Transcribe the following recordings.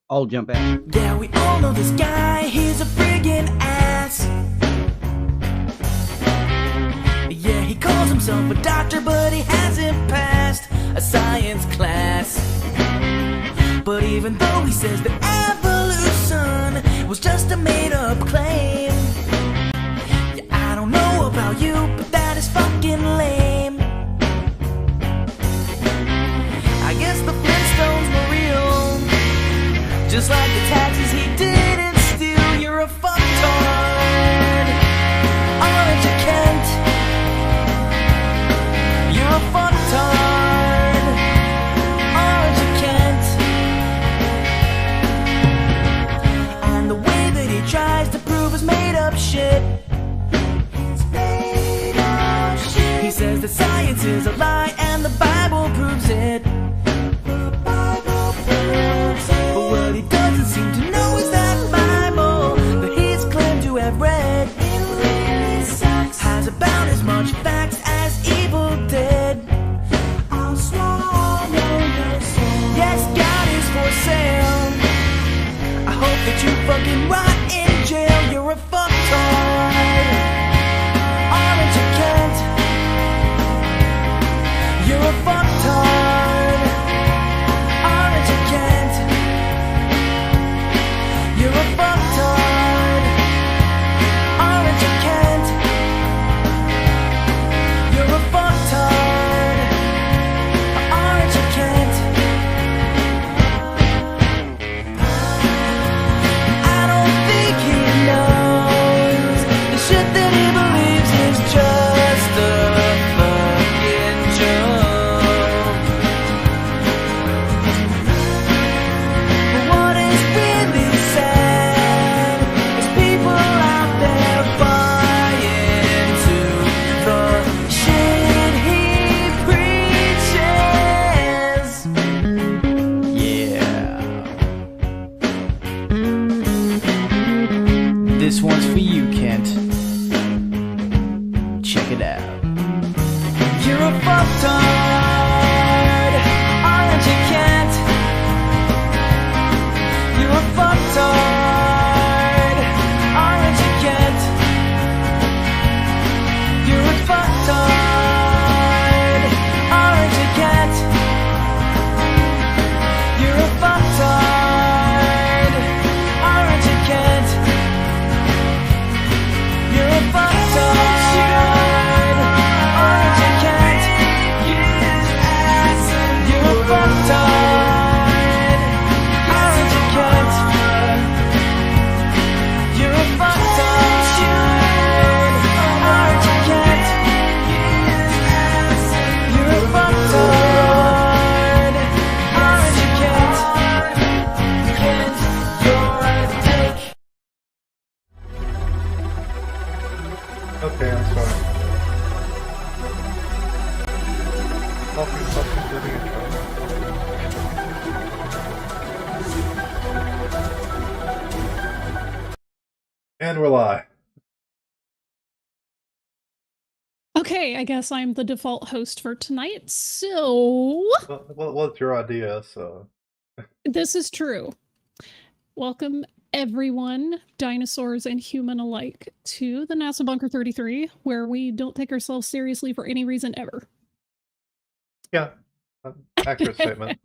I'll jump out. Yeah, we all know this guy, he's a friggin' ass. Yeah, he calls himself a doctor, but he hasn't passed a science class. But even though he says that evolution was just a made-up claim, yeah, I don't know about you, but that is fucking lame. I guess the Flintstones were real, just like the taxes he didn't steal. You're a fucktard, aren't you, Kent? You're a fucktard, aren't you, Kent? And the way that he tries to prove his made-up shit, he says that science is a lie and the Bible proves it. But what he doesn't seem to know is that Bible that he's claimed to have read has about as much facts as Evil Dead. I'll swallow your soul. Yes, God is for sale. I hope that you fucking rot in jail. You're a fucktard, aren't you, Kent? You're a fucktard, aren't you, Kent? You're a fucktard, aren't you, Kent? You're a fucktard, aren't you, Kent? I don't think he knows the shit that he believes is just a fucking joke. But what is really sad is people out there buying into the shit he preaches. Yeah. This one's for you, Kent. Check it out. You're a fucktard, aren't you, Kent? You're a fucktard, aren't you, Kent? You're a fucktard, aren't you, Kent? You're a fucktard, aren't you, Kent? You're a fucktard, aren't you, Kent? You're a fucktard, aren't you, Kent? You're a fucktard, aren't you, Kent? You're a fucktard, aren't you, Kent? Kent, you're a dick. Okay, I'm sorry. Coffee, living in trouble. And we're live. Okay, I guess I'm the default host for tonight. So, Well, it's your idea, so. this is true. Welcome, everyone, dinosaurs and human alike, to the NASA Bunker 33, where we don't take ourselves seriously for any reason ever. Yeah, accurate statement.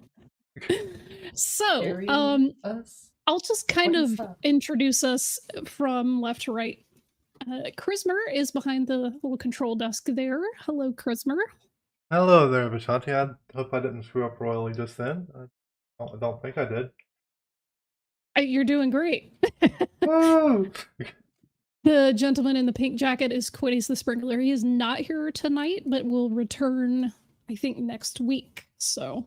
So, Carry us. I'll just kind What is of that? introduce us from left to right. Chrismer is behind the little control desk there. Hello, Chrismer. Hello there, Vishanti. I hope I didn't screw up royally just then. I don't think I did. You're doing great. Woo! The gentleman in the pink jacket is Quiddy's the Sprinkler. He is not here tonight, but will return, I think, next week. So,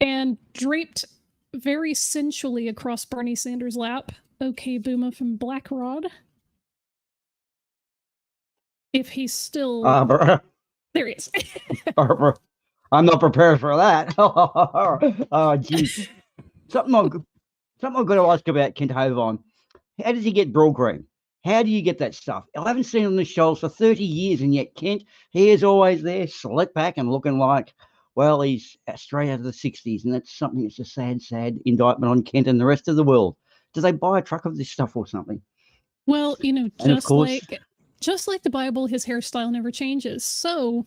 and draped very sensually across Bernie Sanders' lap, OK Boomer from Black Rod. If he's still there, he is. I'm not prepared for that. Oh, geez. Something I'm going to ask about Kent Hovind. How does he get broad green? How do you get that stuff? I haven't seen him on the shows for 30 years, and yet Kent, he is always there, slick back and looking like, well, he's straight out of the 60s, and that's something that's a sad, sad indictment on Kent and the rest of the world. Do they buy a truck of this stuff or something? Well, you know, And of course, just like the Bible, his hairstyle never changes. So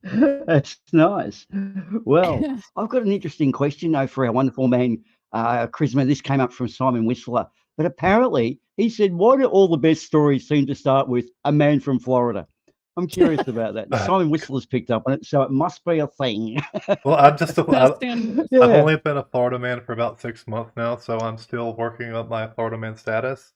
that's nice. Well, I've got an interesting question, though, for our wonderful man, Charisma. This came up from Simon Whistler. But apparently, he said, why do all the best stories seem to start with a man from Florida? I'm curious about that. Simon Whistler's picked up on it, so it must be a thing. Well, Best and- I've only been a Florida man for about 6 months now, so I'm still working up my Florida man status.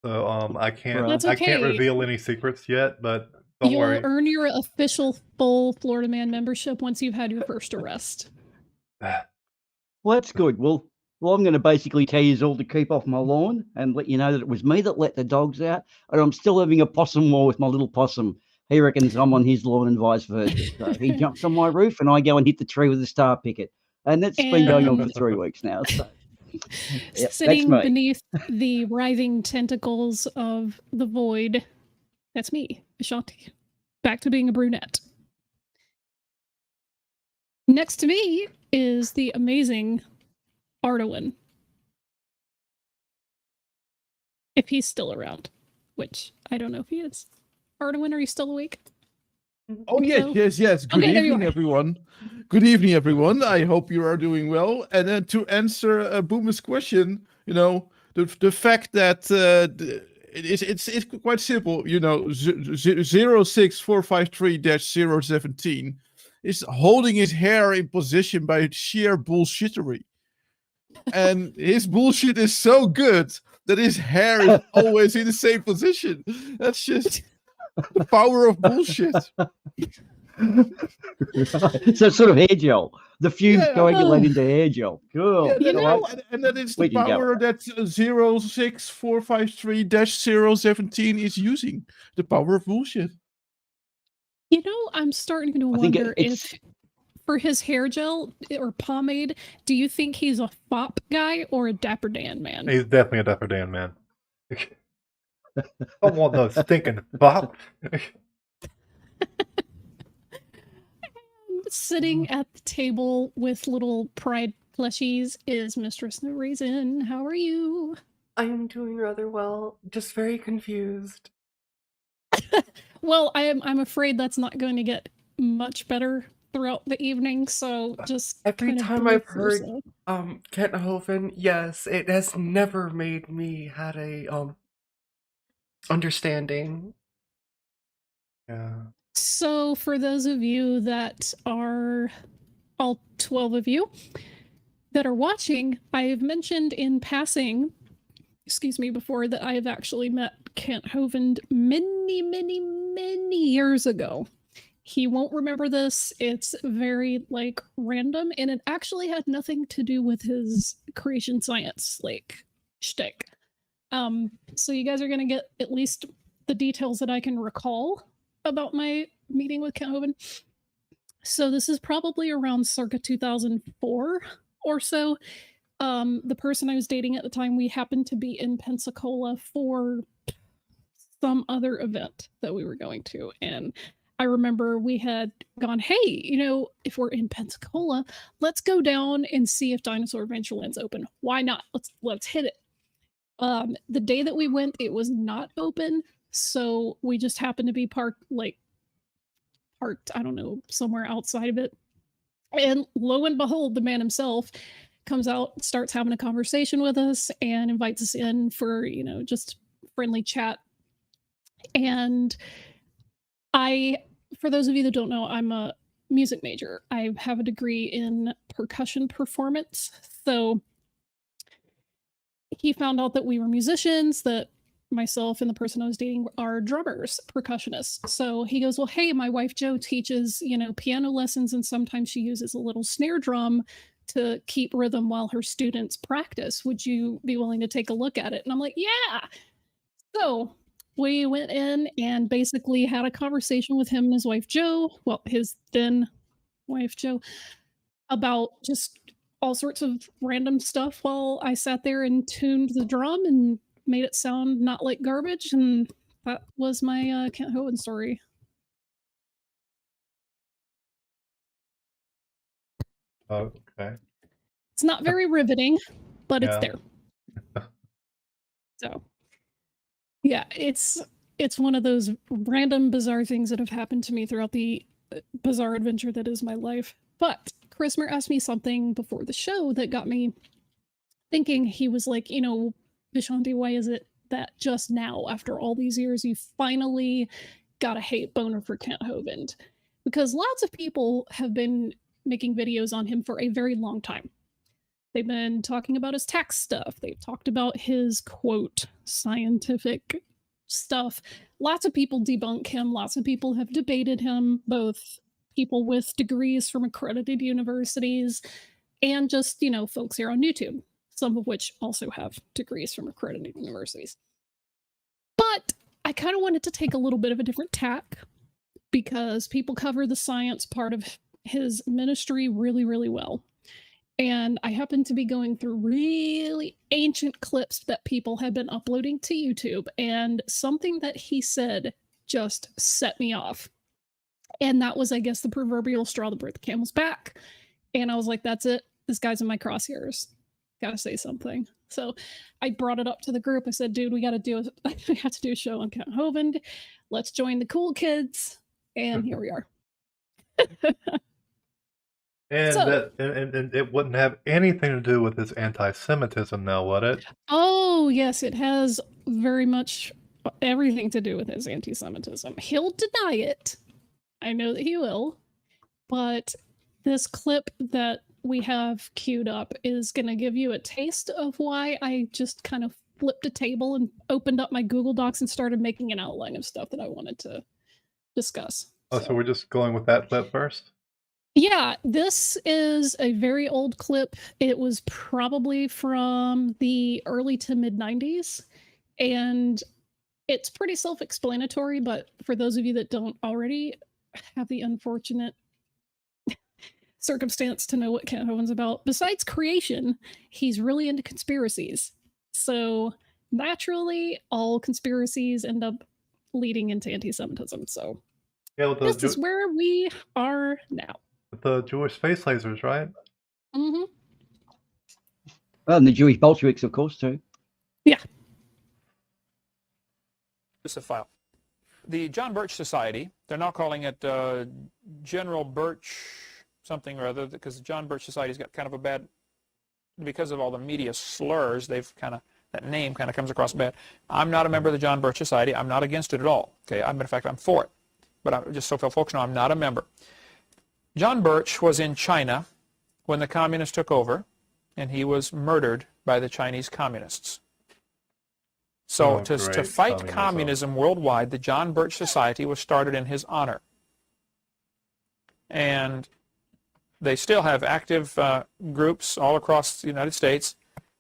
So I can't That's I can't okay. reveal any secrets yet, but don't You'll worry. earn your official full Florida Man membership once you've had your first arrest. Well, that's good. Well, I'm going to basically tell you all to keep off my lawn and let you know that it was me that let the dogs out, and I'm still having a possum war with my little possum. He reckons I'm on his lawn and vice versa. So he jumps on my roof, and I go and hit the tree with a star picket, and that's been going on for 3 weeks now. So, yep, sitting that's me. beneath the writhing tentacles of the void, that's me, Ashanti. Back to being a brunette. Next to me is the amazing Ardoin. If he's still around, which I don't know if he is. Ardoin, are you still awake? Oh, yes, yes. Good Okay, there you evening, are. everyone. Good evening, everyone. I hope you are doing well. And then to answer Boomer's question, you know, the fact that it's quite simple, you know, 06453-017 is holding his hair in position by sheer bullshittery. And his bullshit is so good that his hair is always in the same position. That's just the power of bullshit. So sort of hair gel. The fumes Yeah. coagulate into hair gel. Cool. Yeah, You know- and that is the We can go. power that 06453-017 is using. The power of bullshit. You know, I'm starting to I think wonder it's- if for his hair gel or pomade, do you think he's a fop guy or a Dapper Dan man? He's definitely a Dapper Dan man. Don't want no stinking bop. Sitting at the table with little pride plushies is Mistress No Reason. How are you? I am doing rather well, just very confused. Well, I'm afraid that's not going to get much better throughout the evening, so just Every kind of time brace I've heard yourself. Kent Hovind, yes, it has never made me had a understanding. Yeah. So, for those of you that are, all 12 of you that are watching, I've mentioned in passing, before that I have actually met Kent Hovind many, many, many years ago. He won't remember this. It's very, random, and it actually had nothing to do with his creation science, shtick. So you guys are going to get at least the details that I can recall about my meeting with Kent Hovind. So this is probably around circa 2004 or so. The person I was dating at the time, we happened to be in Pensacola for some other event that we were going to. And I remember we had gone, hey, you know, if we're in Pensacola, let's go down and see if Dinosaur Adventureland's open. Why not? Let's hit it. The day that we went, it was not open. So we just happened to be parked, I don't know, somewhere outside of it. And lo and behold, the man himself comes out, starts having a conversation with us, and invites us in for, you know, just friendly chat. And for those of you that don't know, I'm a music major. I have a degree in percussion performance. So he found out that we were musicians, that myself and the person I was dating are drummers, percussionists. So he goes, well, hey, my wife Jo teaches, you know, piano lessons, and sometimes she uses a little snare drum to keep rhythm while her students practice. Would you be willing to take a look at it? And I'm like, yeah. So we went in and basically had a conversation with him and his wife Jo, well, his then wife Jo, about just all sorts of random stuff while I sat there and tuned the drum and made it sound not like garbage. And that was my Kent Hovind story. Okay. It's not very riveting, but it's Yeah. there. So, yeah, it's one of those random bizarre things that have happened to me throughout the bizarre adventure that is my life. But Chrismer asked me something before the show that got me thinking. He was like, Vishanti, why is it that just now, after all these years, you finally got a hate boner for Kent Hovind? Because lots of people have been making videos on him for a very long time. They've been talking about his tax stuff. They've talked about his, quote, scientific stuff. Lots of people debunk him. Lots of people have debated him, both people with degrees from accredited universities and just, folks here on YouTube, some of which also have degrees from accredited universities. But I kind of wanted to take a little bit of a different tack because people cover the science part of his ministry really, really well. And I happened to be going through really ancient clips that people had been uploading to YouTube, and something that he said just set me off. And that was, I guess, the proverbial straw that broke the camel's back. And I was like, that's it. This guy's in my crosshairs. Gotta say something. So I brought it up to the group. I said, dude, we have to do a show on Kent Hovind. Let's join the cool kids. And here we are. And So- and it wouldn't have anything to do with his anti-Semitism now, would it? Oh, yes, it has very much everything to do with his anti-Semitism. He'll deny it. I know that he will. But this clip that we have queued up is going to give you a taste of why I just kind of flipped a table and opened up my Google Docs and started making an outline of stuff that I wanted to discuss. Oh, so we're just going with that clip first? Yeah, this is a very old clip. It was probably from the early to mid 90s. And it's pretty self-explanatory, but for those of you that don't already have the unfortunate circumstance to know what Kent Hovind's about, besides creation, he's really into conspiracies. So naturally, all conspiracies end up leading into anti-Semitism. So Yeah, with this is where we are now. with the Jewish face lasers, right? Mm-hmm. Well, and the Jewish Bolsheviks, of course, too. Yeah. Just a file. The John Birch Society, they're now calling it General Birch something or other, because the John Birch Society's got kind of a bad, because of all the media slurs, they've kind of, that name kind of comes across bad. I'm not a member of the John Birch Society. I'm not against it at all. Okay, in fact, I'm for it. But I'm just so folks know I'm not a member. John Birch was in China when the communists took over, and he was murdered by the Chinese communists. So Oh, to great. fight Communism. communism worldwide, the John Birch Society was started in his honor. And they still have active groups all across the United States.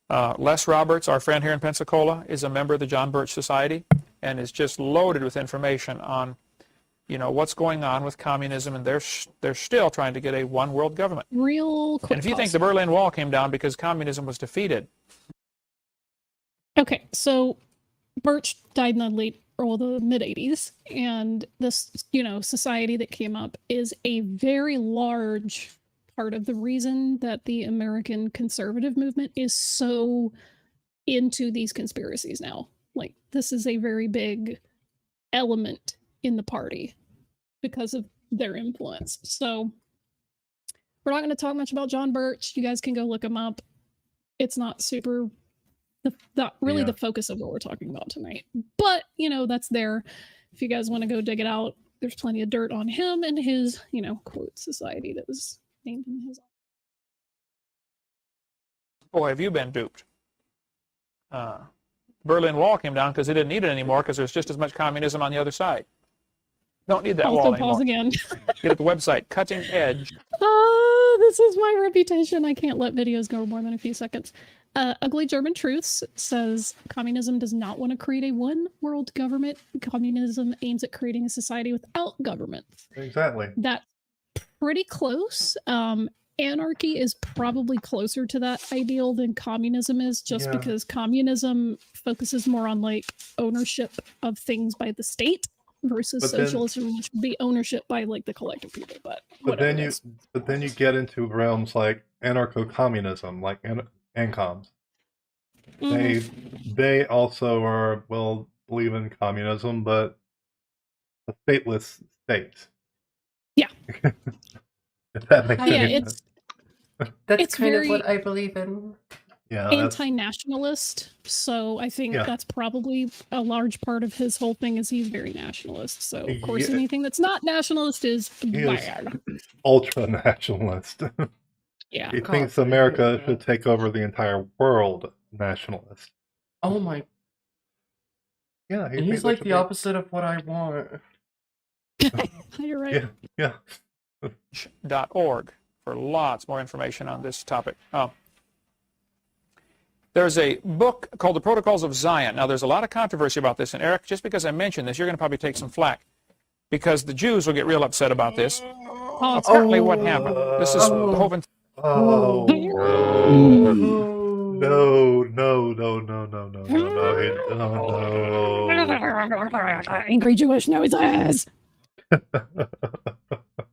Les Roberts, our friend here in Pensacola, is a member of the John Birch Society and is just loaded with information on, what's going on with communism, and they're still trying to get a one world government. Real quick. And if you think the Berlin Wall came down because communism was defeated. Okay, so Birch died in the mid 80s, and this, society that came up is a very large part of the reason that the American conservative movement is so into these conspiracies now. Like, this is a very big element in the party because of their influence. So we're not going to talk much about John Birch. You guys can go look him up. It's not super not really the focus of what we're talking about tonight, but that's there if you guys want to go dig it out. There's plenty of dirt on him and his quote society that was named in his. Boy, have you been duped. Berlin Wall came down because they didn't need it anymore because there's just as much communism on the other side. Don't need that wall anymore. Pause again. Get at the website, Cutting Edge. This is my reputation. I can't let videos go more than a few seconds. Ugly German Truths says communism does not want to create a one world government. Communism aims at creating a society without governments. Exactly. That's pretty close. Anarchy is probably closer to that ideal than communism is, just because communism focuses more on like ownership of things by the state versus But then- socialism, which would be ownership by like the collective people. But But whatever then it you is. get into realms like anarcho-communism, like ANCOMs. Mhm. They also believe in communism, but a stateless state. Yeah. If that makes Yeah, any it's sense. That's It's kind of very- what I believe in. Yeah, that's anti-nationalist. So I think Yeah. that's probably a large part of his whole thing is he's very nationalist. So of course Yeah. anything that's not nationalist is He is bad. ultra-nationalist. Yeah. He God, thinks I America hate that. should take over the entire world nationalist. Oh my! Yeah, And thinks he's there like should the be- opposite of what I want. You're right. Yeah. .org for lots more information on this topic. There's a book called The Protocols of Zion. Now, there's a lot of controversy about this, and Eric, just because I mentioned this, you're going to probably take some flack, because the Jews will get real upset about this. Apparently, what happened? This is Hovind. Oh. Mm. No. Angry Jewish noises.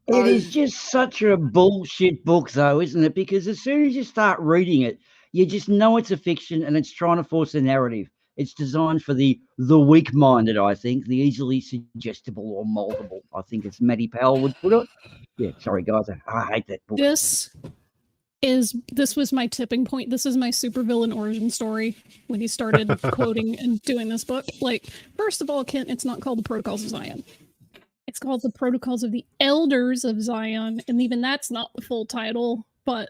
It is just such a bullshit book, though, isn't it? Because as soon as you start reading it, you just know it's a fiction and it's trying to force a narrative. It's designed for the weak-minded, I think, the easily suggestible or moldable. I think it's Matty Powell would put it. Yeah, sorry, guys. I hate that book. This was my tipping point. This is my supervillain origin story when he started quoting and doing this book. Like, first of all, Kent, it's not called The Protocols of Zion. It's called The Protocols of the Elders of Zion, and even that's not the full title, but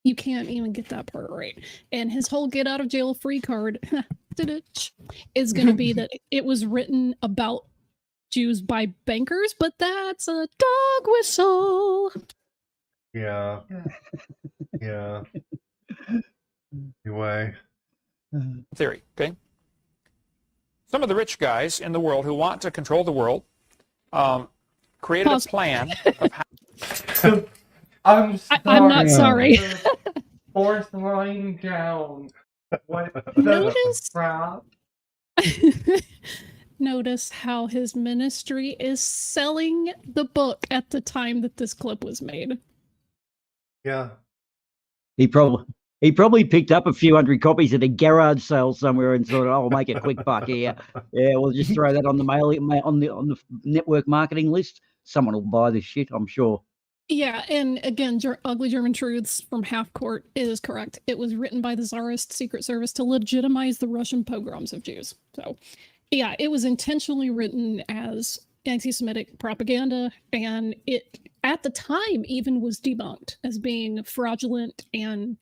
you can't even get that part right. And his whole get out of jail free card is going to be that it was written about Jews by bankers, but that's a dog whistle. Yeah. Anyway. Theory, okay? Some of the rich guys in the world who want to control the world created Pause. a plan of how I'm sorry. I'm not sorry. Fourth line down. What the Notice- crap? Notice how his ministry is selling the book at the time that this clip was made. Yeah. He probably picked up a few hundred copies at a garage sale somewhere and thought, "Oh, I'll make a quick buck here. Yeah, we'll just throw that on the on the network marketing list. Someone will buy this shit, I'm sure." Yeah, and again, Ugly German Truths from Half Court is correct. It was written by the Tsarist Secret Service to legitimize the Russian pogroms of Jews. So, yeah, it was intentionally written as anti-Semitic propaganda, and it, at the time, even was debunked as being fraudulent and,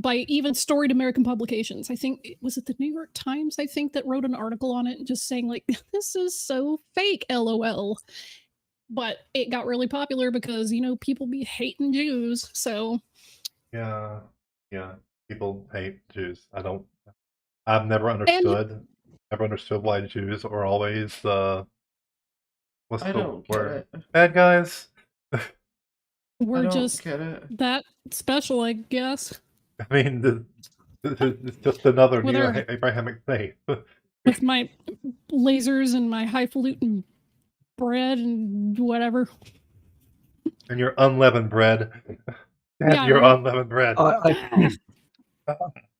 by even storied American publications. I think, was it the New York Times, I think, that wrote an article on it just saying, like, this is so fake, LOL. But it got really popular because, people be hating Jews, so... Yeah. People hate Jews. I've never understood why Jews are always what's I the don't get word? it. Bad guys. We're I don't just get it. that special, I guess. I mean, it's just another With our- Neo-Abrahamic faith. With my lasers and my highfalutin bread and whatever. And your unleavened bread. And Yeah, your right. unleavened bread.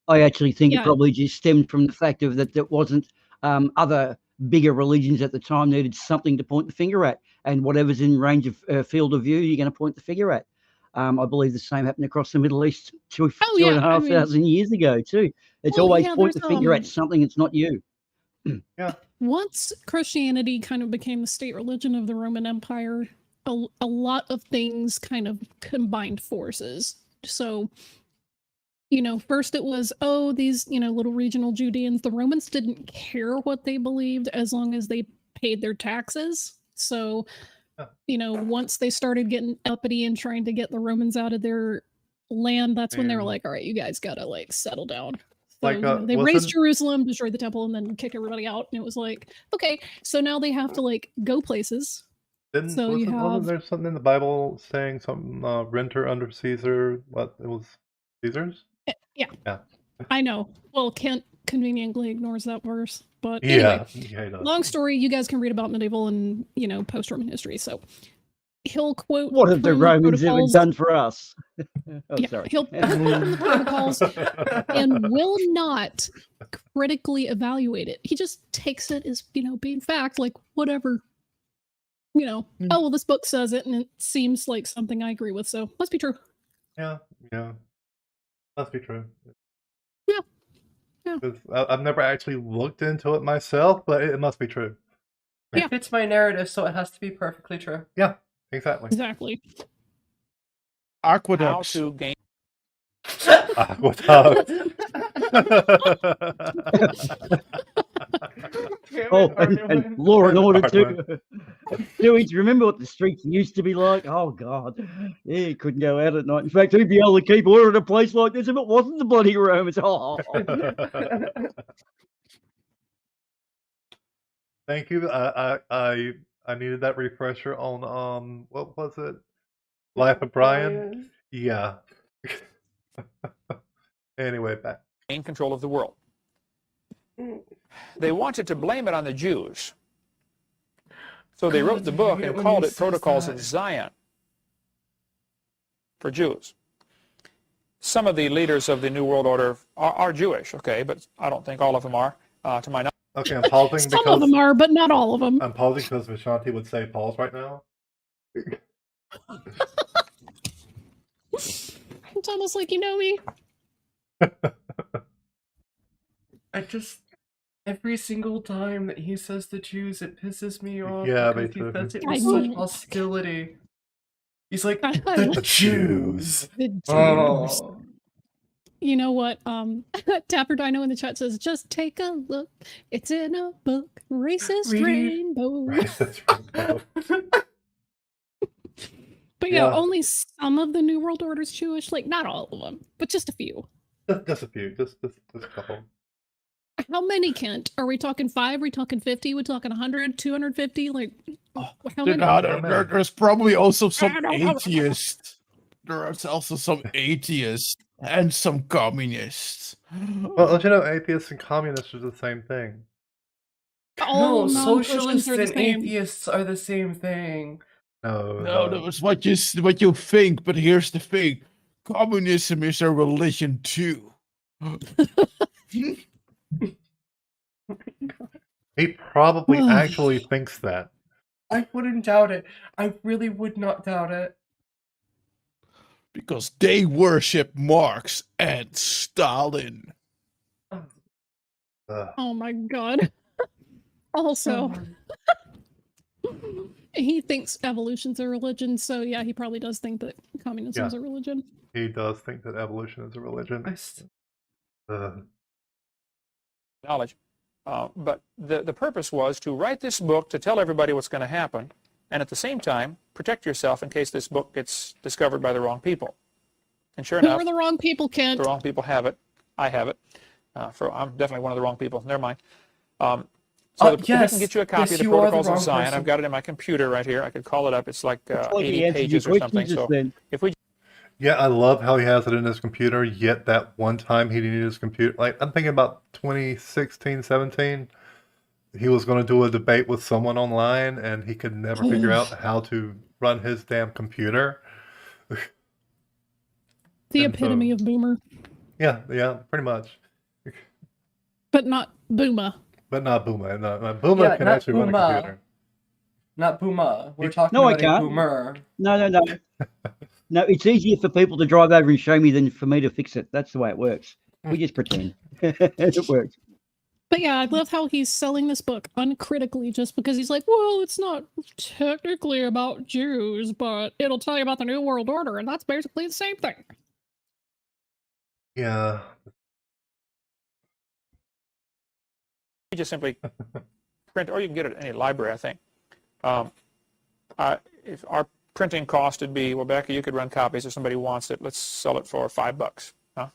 I actually think Yeah. it probably just stemmed from the fact of that there wasn't other bigger religions at the time needed something to point the finger at, and whatever's in range of field of view, you're going to point the finger at. I believe the same happened across the Middle East two and a half thousand years ago too. It's Well, always yeah, point the there's, finger at something that's not you. Once Christianity kind of became the state religion of the Roman Empire, a lot of things kind of combined forces. So, first it was, these, little regional Judeans. The Romans didn't care what they believed as long as they paid their taxes. So, once they started getting uppity and trying to get the Romans out of their land, that's when they were like, all right, you guys got to settle down. So, they razed Jerusalem, destroyed the temple, and then kicked everybody out. And it was like, okay, so now they have to go places. Wasn't there something in the Bible saying something renter under Caesar? What, it was Caesar's? Yeah. Yeah. I know. Well, Kent, conveniently ignores that verse. But anyway, Yeah, he does. long story, you guys can read about medieval and, post-Roman history. So he'll quote What have the from Romans ever protocols. done for us? Oh, Yeah, sorry. he'll quote from protocols and will not critically evaluate it. He just takes it as, being fact, like whatever. Oh, well, this book says it, and it seems like something I agree with, so must be true. Yeah. Must be true. Yeah. 'Cause I've never actually looked into it myself, but it must be true. Yeah. It fits my narrative, so it has to be perfectly true. Yeah, exactly. Exactly. How Aqueducts. to gain Aqueduct. Oh, and Law and Order too. Do you remember what the streets used to be like? Oh God, he couldn't go out at night. In fact, he'd be able to keep order in a place like this if it wasn't the bloody Romans. Oh. Thank you. I needed that refresher on what was it? Life of Brian. Yeah. Anyway, back. control of the world. They wanted to blame it on the Jews. So they wrote the book and called it Protocols of Zion for Jews. Some of the leaders of the New World Order are Jewish, okay, but I don't think all of them are, to my knowledge. Okay, I'm pausing Some of them are, but not all of them. I'm pausing because Vishanti would say pause right now. It's almost like you know me. Every single time that he says the Jews, it pisses me off. Yeah, because me he too. says it I with know. such hostility. He's like, I the love Jews. the Jews. Oh. You know what? Tapper Dino in the chat says, just take a look. It's in a book. Racist rainbow. But yeah, Yeah. only some of the New World Order's Jewish. Like, not all of them, but just a few. Just a few. Just a couple. How many, Kent? Are we talking 5? Are we talking 50? Are we talking 100? 250? Like, how many? There's probably also some I don't know. atheists. There's also some atheists and some communists. Well, don't you know, atheists and communists are the same thing. All No, non-Christians socialists are the and same. atheists are the same thing. No, that's what you think, but here's the thing. Communism is a religion too. He probably actually thinks that. I wouldn't doubt it. I really would not doubt it. Because they worship Marx and Stalin. Oh my god. Also, he thinks evolution's a religion, so yeah, he probably does think that communism's a religion. He does think that evolution is a religion. Knowledge. But the purpose was to write this book to tell everybody what's going to happen, and at the same time, protect yourself in case this book gets discovered by the wrong people. And sure Who enough, are the wrong people, Kent? the wrong people have it. I have it. I'm definitely one of the wrong people. Never mind. So if I can get you a copy of the Protocols of Zion, I've got it in my computer right here. I could call it up. It's like 80 pages or something. So if we Yeah, I love how he has it in his computer, yet that one time he needed his computer. Like, I'm thinking about 2016, 17. He was going to do a debate with someone online, and he could never figure out how to run his damn computer. The epitome of boomer. Yeah, pretty much. But not boomer. But not boomer. No, boomer can actually run a computer. Not boomer. We're talking No, I about a can't. boomer. No. No, it's easier for people to drive over and show me than for me to fix it. That's the way it works. We just pretend. It works. But yeah, I love how he's selling this book uncritically just because he's like, well, it's not technically about Jews, but it'll tell you about the New World Order, and that's basically the same thing. Yeah. You just simply print, or you can get it at any library, I think. If our printing cost would be, well, Becky, you could run copies if somebody wants it. Let's sell it for $5, huh?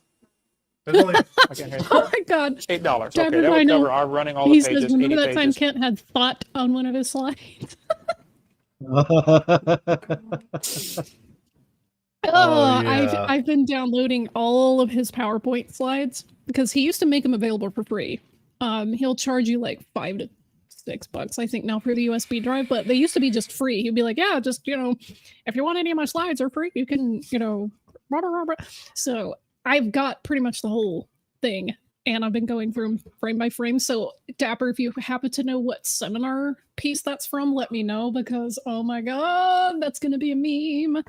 There's only I can't hear you. Oh my god. $8. Okay, Dabber that would Dino, cover our running all the He pages, says, remember 80 that time pages. Kent had thought on one of his slides? Oh, yeah. I've been downloading all of his PowerPoint slides because he used to make them available for free. He'll charge you like $5 to $6, I think, now for the USB drive, but they used to be just free. He'd be like, yeah, just, if you want any of my slides are free, you can, blah, blah, blah. So I've got pretty much the whole thing, and I've been going through them frame by frame. So Dapper, if you happen to know what seminar piece that's from, let me know, because oh my god, that's gonna be a meme.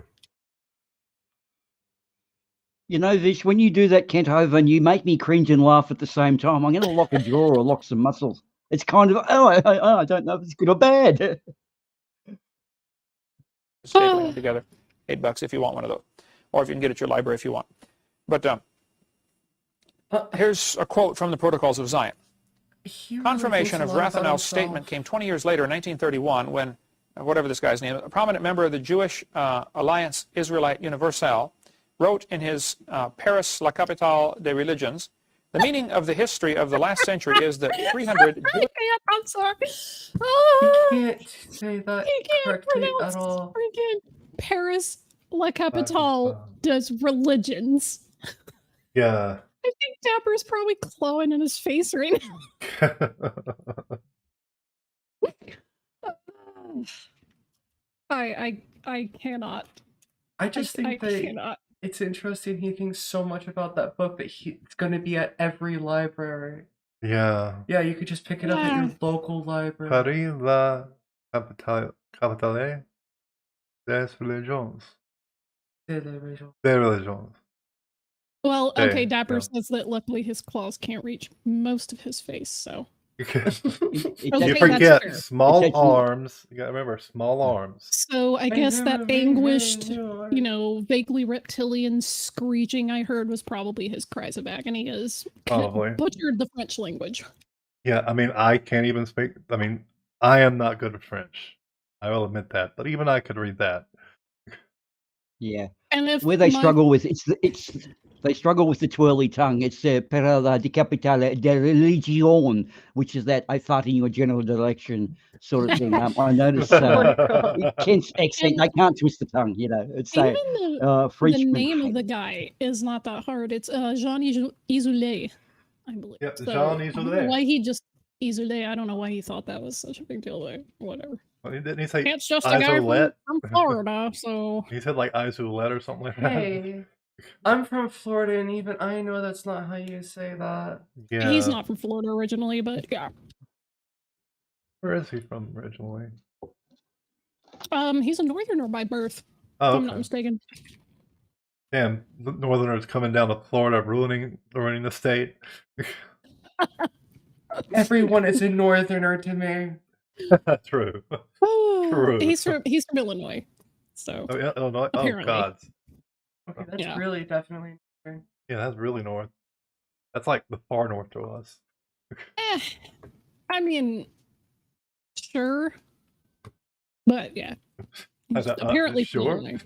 Vish, when you do that, Kent Hovind, you make me cringe and laugh at the same time. I'm going to lock a jaw or lock some muscles. It's kind of, I don't know if it's good or bad. Stapling them together. $8 if you want one of those, or if you can get it at your library if you want. But here's a quote from the Protocols of Zion. Confirmation of Rathanel's statement came 20 years later in 1931 when, whatever this guy's name, a prominent member of the Jewish Alliance Israelite Universelle wrote in his Paris, La Capitale des Religions, the meaning of the history of the last century is that 300... I'm sorry. You can't say that correctly at all. Paris, La Capitale does religions. Yeah. I think Dapper's probably clawing in his face right now. I cannot. I just think that it's interesting he thinks so much about that book that it's going to be at every library. Yeah. Yeah, you could just pick it up at your local library. Paris, la capitale des religions. Des religions. Well, okay, Dapper says that luckily his claws can't reach most of his face, so. You forget small arms. You gotta remember small arms. So I guess that anguished, vaguely reptilian screeching I heard was probably his cries of agony as butchered the French language. Yeah, I mean, I can't even speak. I mean, I am not good at French. I will admit that, but even I could read that. Yeah, and if where they struggle with they struggle with the twirly tongue. It's per la capitale de religion, which is that I fart in your general direction sort of thing. I notice Kent's accent. I can't twist the tongue. It's French. The name of the guy is not that hard. It's Jean Isolet, I believe. Yeah, so, Jean Isolet. I don't know why he just Isolet. I don't know why he thought that was such a big deal, but whatever. Well, didn't he say it's just a guy from Florida, so he said like Isolet or something like that. Hey, I'm from Florida, and even I know that's not how you say that. Yeah, he's not from Florida originally, but yeah. Where is he from originally? He's a northerner by birth. Oh, if I'm not mistaken. Damn, the northerners coming down to Florida, ruining the state. Everyone is a northerner to me. True. True. He's from Illinois. So Illinois. Apparently. Oh God. Okay, that's really definitely north. Yeah, that's really north. That's like the far north to us. I mean, sure, but yeah, apparently sure. Illinois.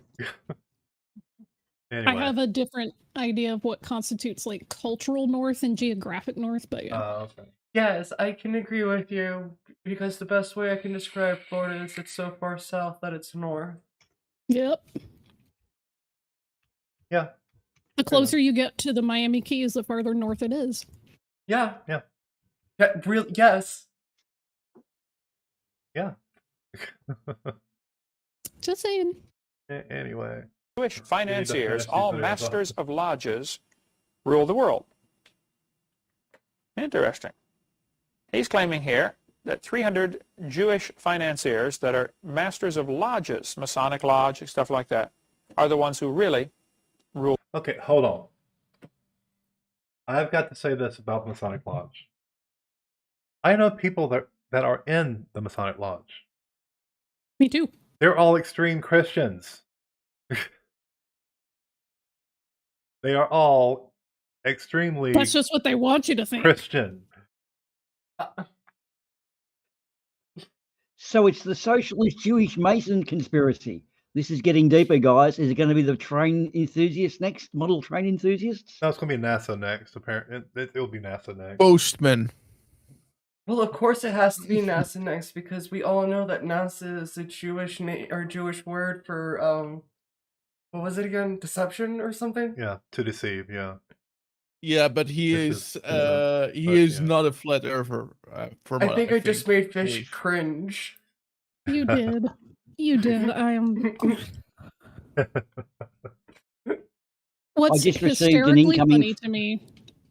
Anyway. I have a different idea of what constitutes like cultural north and geographic north, but yeah. Okay. Yes, I can agree with you, because the best way I can describe Florida is it's so far south that it's north. Yep. Yeah. The closer you get to the Miami Keys, the farther north it is. Yeah. Yeah. Yes. Yeah. Just saying. Anyway. Jewish financiers, all masters of lodges, rule the world. Interesting. He's claiming here that 300 Jewish financiers that are masters of lodges, Masonic Lodge, stuff like that, are the ones who really rule. Okay, hold on. I've got to say this about Masonic Lodge. I know people that are in the Masonic Lodge. Me too. They're all extreme Christians. They are all extremely That's just what they want you to think. Christian. So it's the socialist Jewish Mason conspiracy. This is getting deeper, guys. Is it going to be the train enthusiasts next? Model train enthusiasts? No, it's going to be NASA next. Apparently, it'll be NASA next. Postman. Well, of course it has to be NASA next, because we all know that NASA is a Jewish Jewish word for what was it again? Deception or something? Yeah, to deceive. Yeah. Yeah, but he Which is isn't, he but is yeah. not a flat earther. From I what think I just made Fish believe. cringe. You did. You did. I am. What's just received an hysterically incoming- funny to me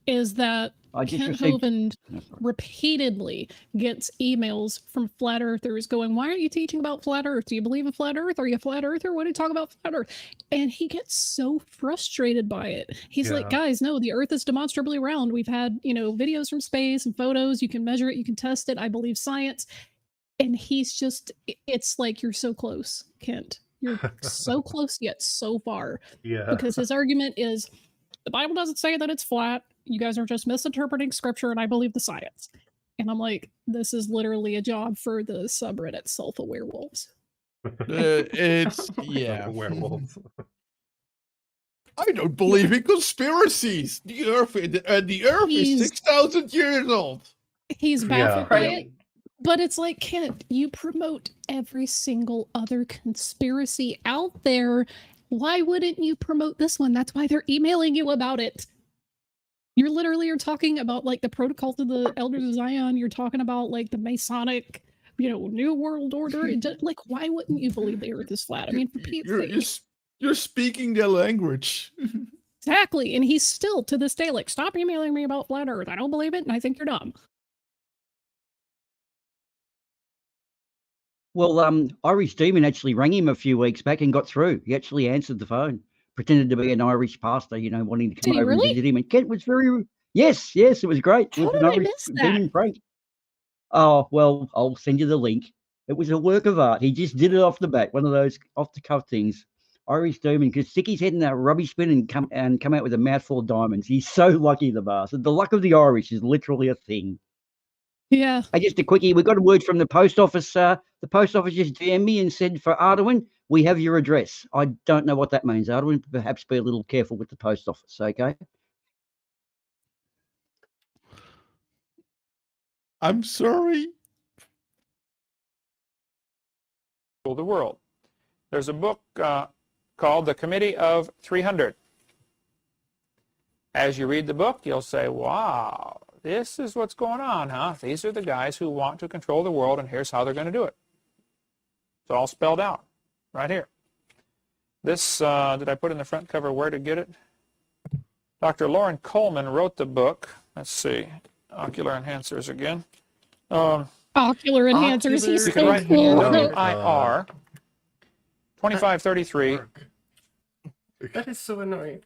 is that I just Kent received- Hovind repeatedly gets emails from flat earthers going, why aren't you teaching about flat earth? Do you believe in flat earth? Are you a flat earther? What do you talk about flat earth? And he gets so frustrated by it. He's like, Yeah. guys, no, the earth is demonstrably round. We've had, videos from space and photos. You can measure it. You can test it. I believe science. And he's just, it's like, you're so close, Kent. You're so close yet so far. Yeah. Because his argument is, the Bible doesn't say that it's flat. You guys are just misinterpreting scripture, and I believe the science. And I'm like, this is literally a job for the subreddit self-aware wolves. It's yeah. Werewolves. I don't believe in conspiracies. The Earth is He's- 6,000 years old. He's baffled by Right. it. But it's like, Kent, you promote every single other conspiracy out there. Why wouldn't you promote this one? That's why they're emailing you about it. You're talking about like the protocol to the Elders of Zion. You're talking about like the Masonic, New World Order. Like, why wouldn't you believe the Earth is flat? I mean, for Pete's sake. You're speaking their language. Exactly. And he's still to this day like, stop emailing me about flat Earth. I don't believe it, and I think you're dumb. Well, Irish Demon actually rang him a few weeks back and got through. He actually answered the phone, pretended to be an Irish pastor, wanting to Did come he over really? and visit him. And Kent was very, yes, it was great. It How was an did I Irish miss that? Demon prank. Oh, well, I'll send you the link. It was a work of art. He just did it off the bat, one of those off-the-cuff things. Irish Demon could stick his head in that rubbish bin and come out with a mouthful of diamonds. He's so lucky, the bastard. The luck of the Irish is literally a thing. Yeah. Hey, just a quickie. We got a word from the post office. The post office just DM'd me and said, for Arduin, we have your address. I don't know what that means, Arduin. Perhaps be a little careful with the post office, okay? I'm sorry. The world. There's a book called The Committee of 300. As you read the book, you'll say, wow, this is what's going on, huh? These are the guys who want to control the world, and here's how they're going to do it. It's all spelled out right here. This, did I put in the front cover where to get it? Dr. Lauren Coleman wrote the book. Let's see. Ocular enhancers again. Ocular enhancers. He's You can so write cool. WIR 2533. That is so annoying.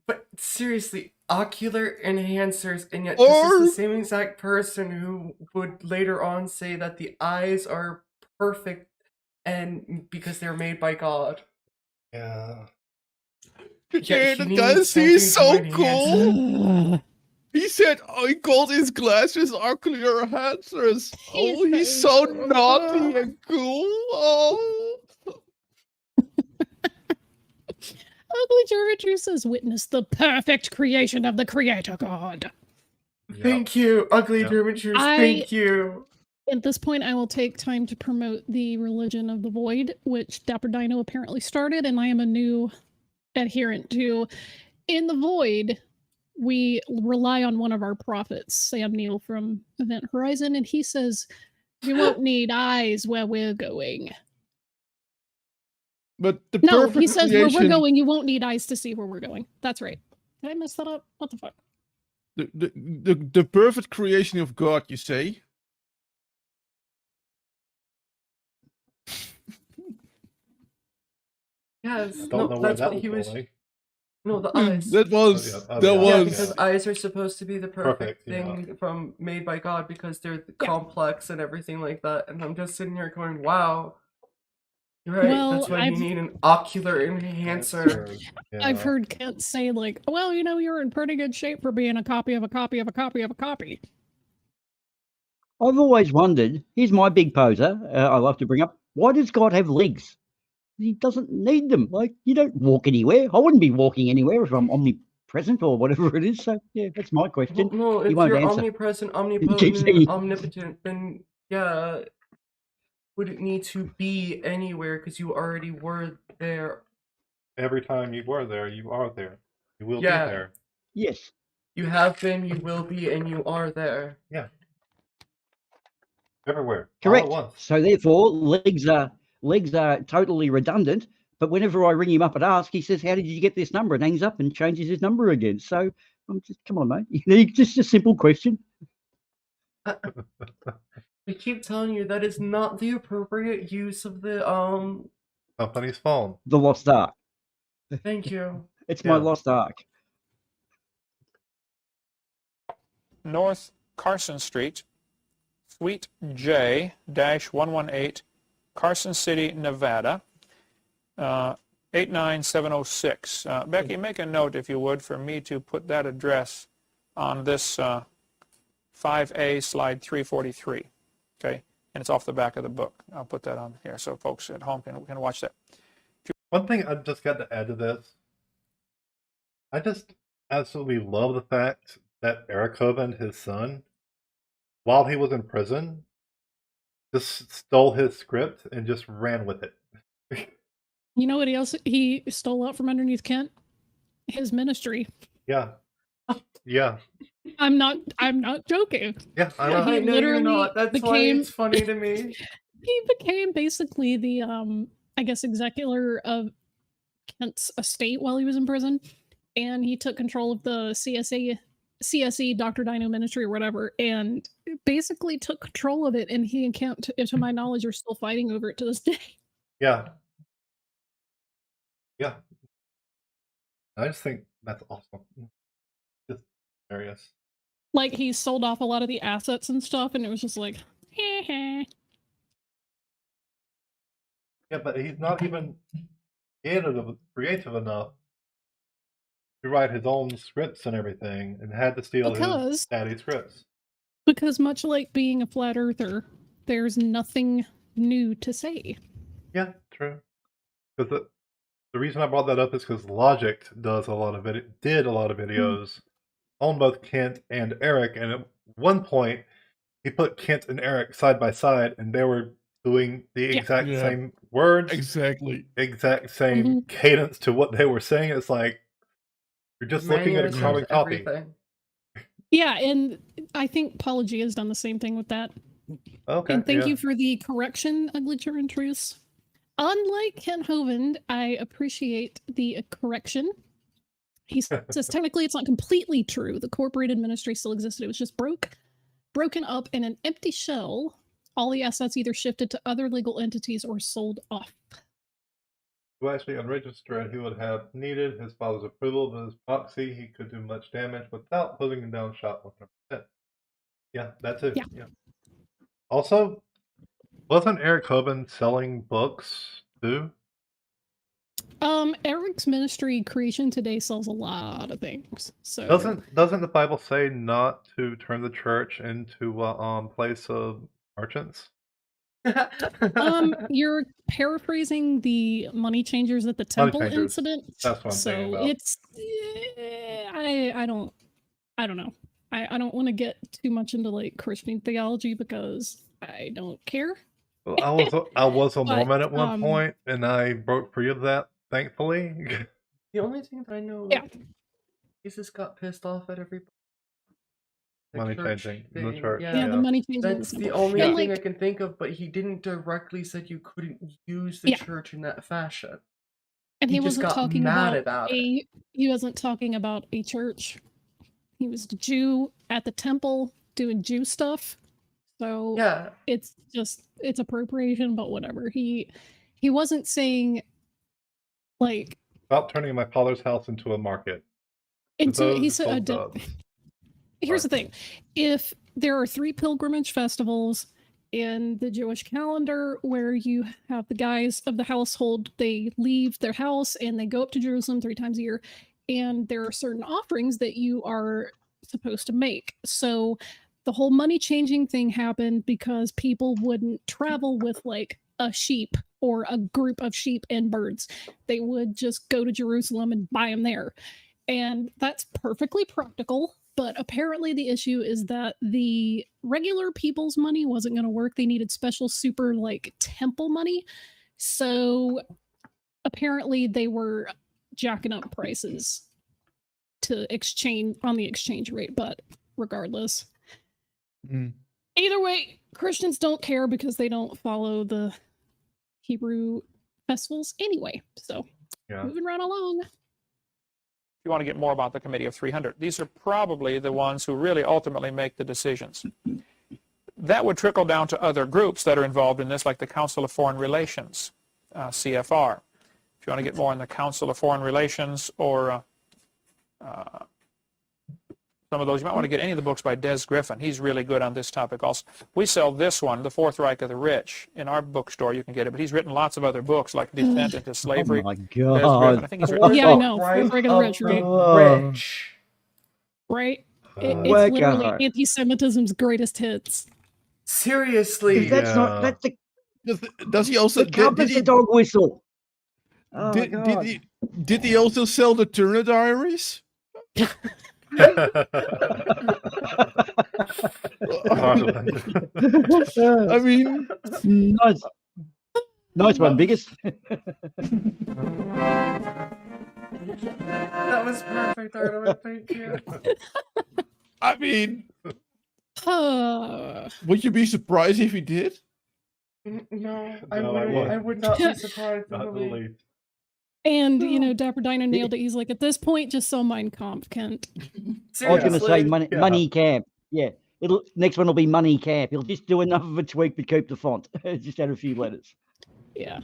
But seriously, ocular enhancers, and yet Or- this is the same exact person who would later on say that the eyes are perfect and because they're made by God. Yeah. Yet he Does needs he's so something to enhance cool? He said, oh, he called his glasses ocular enhancers. Oh, he's so naughty and cool. Oh. Ugly Geometry says, witness the perfect creation of the Creator God. Thank you, ugly Yep. Dermatures. I- Thank you. At this point, I will take time to promote the Religion of the Void, which Dapper Dino apparently started, and I am a new adherent to. In the Void, we rely on one of our prophets, Sam Neill from Event Horizon, and he says, you won't need eyes where we're going. But the No, perfect he says where creation, we're going, you won't need eyes to see where we're going. That's right. Did I mess that up? What the fuck? The perfect creation of God, you say? Yes, Don't no, know where that's that what he was. going. No, the eyes. That was Oh, yeah. that Oh, Yeah, was because eyes are supposed to be the perfect Perfect, yeah. thing from made by God because they're complex and everything like that. And I'm just sitting here going, "Wow, you're right. Well, That's why I've- you need an ocular enhancer." I've heard Kent say, like, well, you're in pretty good shape for being a copy of a copy of a copy of a copy. I've always wondered, here's my big poser I love to bring up. Why does God have legs? He doesn't need them. Like, you don't walk anywhere. I wouldn't be walking anywhere if I'm omnipresent or whatever it is. So, yeah, that's my question. Well, no, He if won't you're answer. omnipresent, keeps omnipotent, saying- and omnipotent, then yeah, wouldn't need to be anywhere because you already were there every time you were there, you are there. You will Yeah. be there. Yes. You have been, you will be, and you are there. Yeah. Everywhere. Correct. All at once. So therefore, legs are totally redundant. But whenever I ring him up and ask, he says, "How did you get this number?" and hangs up and changes his number again. So I'm just, come on, mate. Just a simple question. I keep telling you that is not the appropriate use of the Company's phone. The Lost Ark. Thank you. It's my Yeah. Lost Ark. North Carson Street, Suite J-118, Carson City, Nevada, 89706. Becky, make a note, if you would, for me to put that address on this 5A slide 343. Okay, and it's off the back of the book. I'll put that on here so folks at home can watch that. One thing I've just got to add to this, I just absolutely love the fact that Eric Hovind, his son, while he was in prison, just stole his script and just ran with it. You know what else he stole out from underneath Kent? His ministry. Yeah. Yeah. I'm not joking. Yeah, I know. I know you're literally not. That's why it's funny to me. He became basically the I guess executor of Kent's estate while he was in prison, and he took control of the CSE Dr. Dino Ministry or whatever, and basically took control of it. And he and Kent, to my knowledge, are still fighting over it to this day. Yeah. Yeah. I just think that's awesome. Just hilarious. Like, he sold off a lot of the assets and stuff, and it was just like, Yeah, but he's not even creative enough to write his own scripts and everything, and had to steal his daddy's scripts. Because much like being a flat earther, there's nothing new to say. Yeah, true. Because the reason I brought that up is because Logic did a lot of videos on both Kent and Eric, and at one point he put Kent and Eric side by side, and they were doing the exact same words, exact same cadence to what they were saying. It's like you're just looking at a carbon copy. Yeah, and I think Paula G has done the same thing with that. Okay. And thank you for the correction, Ugly German Truce. Unlike Ken Hovind, I appreciate the correction. He says technically it's not completely true. The corporate ministry still existed. It was just broken up in an empty shell. All the assets either shifted to other legal entities or sold off. To actually unregister it, he would have needed his father's approval, but as proxy, he could do much damage without putting him down shot 100%. Yeah, that's it. Yeah. Also, wasn't Eric Hovind selling books too? Eric's ministry Creation Today sells a lot of things. So doesn't the Bible say not to turn the church into a place of merchants? You're paraphrasing the money changers at the temple incident. That's what I'm saying about. It's I don't know. I don't want to get too much into like Christian theology because I don't care. Well, I was a Mormon at one point, and I broke free of that, thankfully. The only thing that I know, Jesus got pissed off at everybody. Money changing in the church. Yeah, the money changing. That's the only thing I can think of, but he didn't directly said you couldn't use the church in that fashion. And he wasn't just got talking mad about he wasn't talking about a church. He was a Jew at the temple doing Jew stuff. So it's appropriation, but whatever. He wasn't saying like stop turning my father's house into a market. And so he said here's the thing. If there are 3 pilgrimage festivals in the Jewish calendar where you have the guys of the household, they leave their house and they go up to Jerusalem 3 times a year, and there are certain offerings that you are supposed to make. So the whole money changing thing happened because people wouldn't travel with like a sheep or a group of sheep and birds. They would just go to Jerusalem and buy them there. And that's perfectly practical. But apparently the issue is that the regular people's money wasn't going to work. They needed special super like temple money. So apparently they were jacking up prices to exchange on the exchange rate, but regardless. Mm. Either way, Christians don't care because they don't follow the Hebrew festivals anyway. So Yeah. moving right along. If you want to get more about the Committee of 300, these are probably the ones who really ultimately make the decisions. That would trickle down to other groups that are involved in this, like the Council of Foreign Relations, CFR. If you want to get more on the Council of Foreign Relations or some of those, you might want to get any of the books by Des Griffin. He's really good on this topic also. We sell this one, The Fourth Reich of the Rich, in our bookstore. You can get it, but he's written lots of other books like Descent into Slavery. Oh my Des Griffin. God. I think he's written Yeah, I know. Right Fourth Reich of the Rich, right? Rich. Right? It's Work literally hard. anti-Semitism's greatest hits. Seriously. That's not. That's the. Does he also The cup did is he, the dog whistle. Oh did, God. did he also sell the Turner Diaries? I mean, nice. Nice one, biggest. That was perfect, Arnold. Thank you. I mean, Uh, would you be surprised if he did? No, I wouldn't. I would not be surprised. Not Really. the least. and, Dapper Dino nailed it. He's like, at this point, just sell Mein Kampf, Kent. I was going to say Seriously. money camp. Yeah. Next one will be money camp. He'll just do enough of a tweak but keep the font. Just add a few letters. Yeah.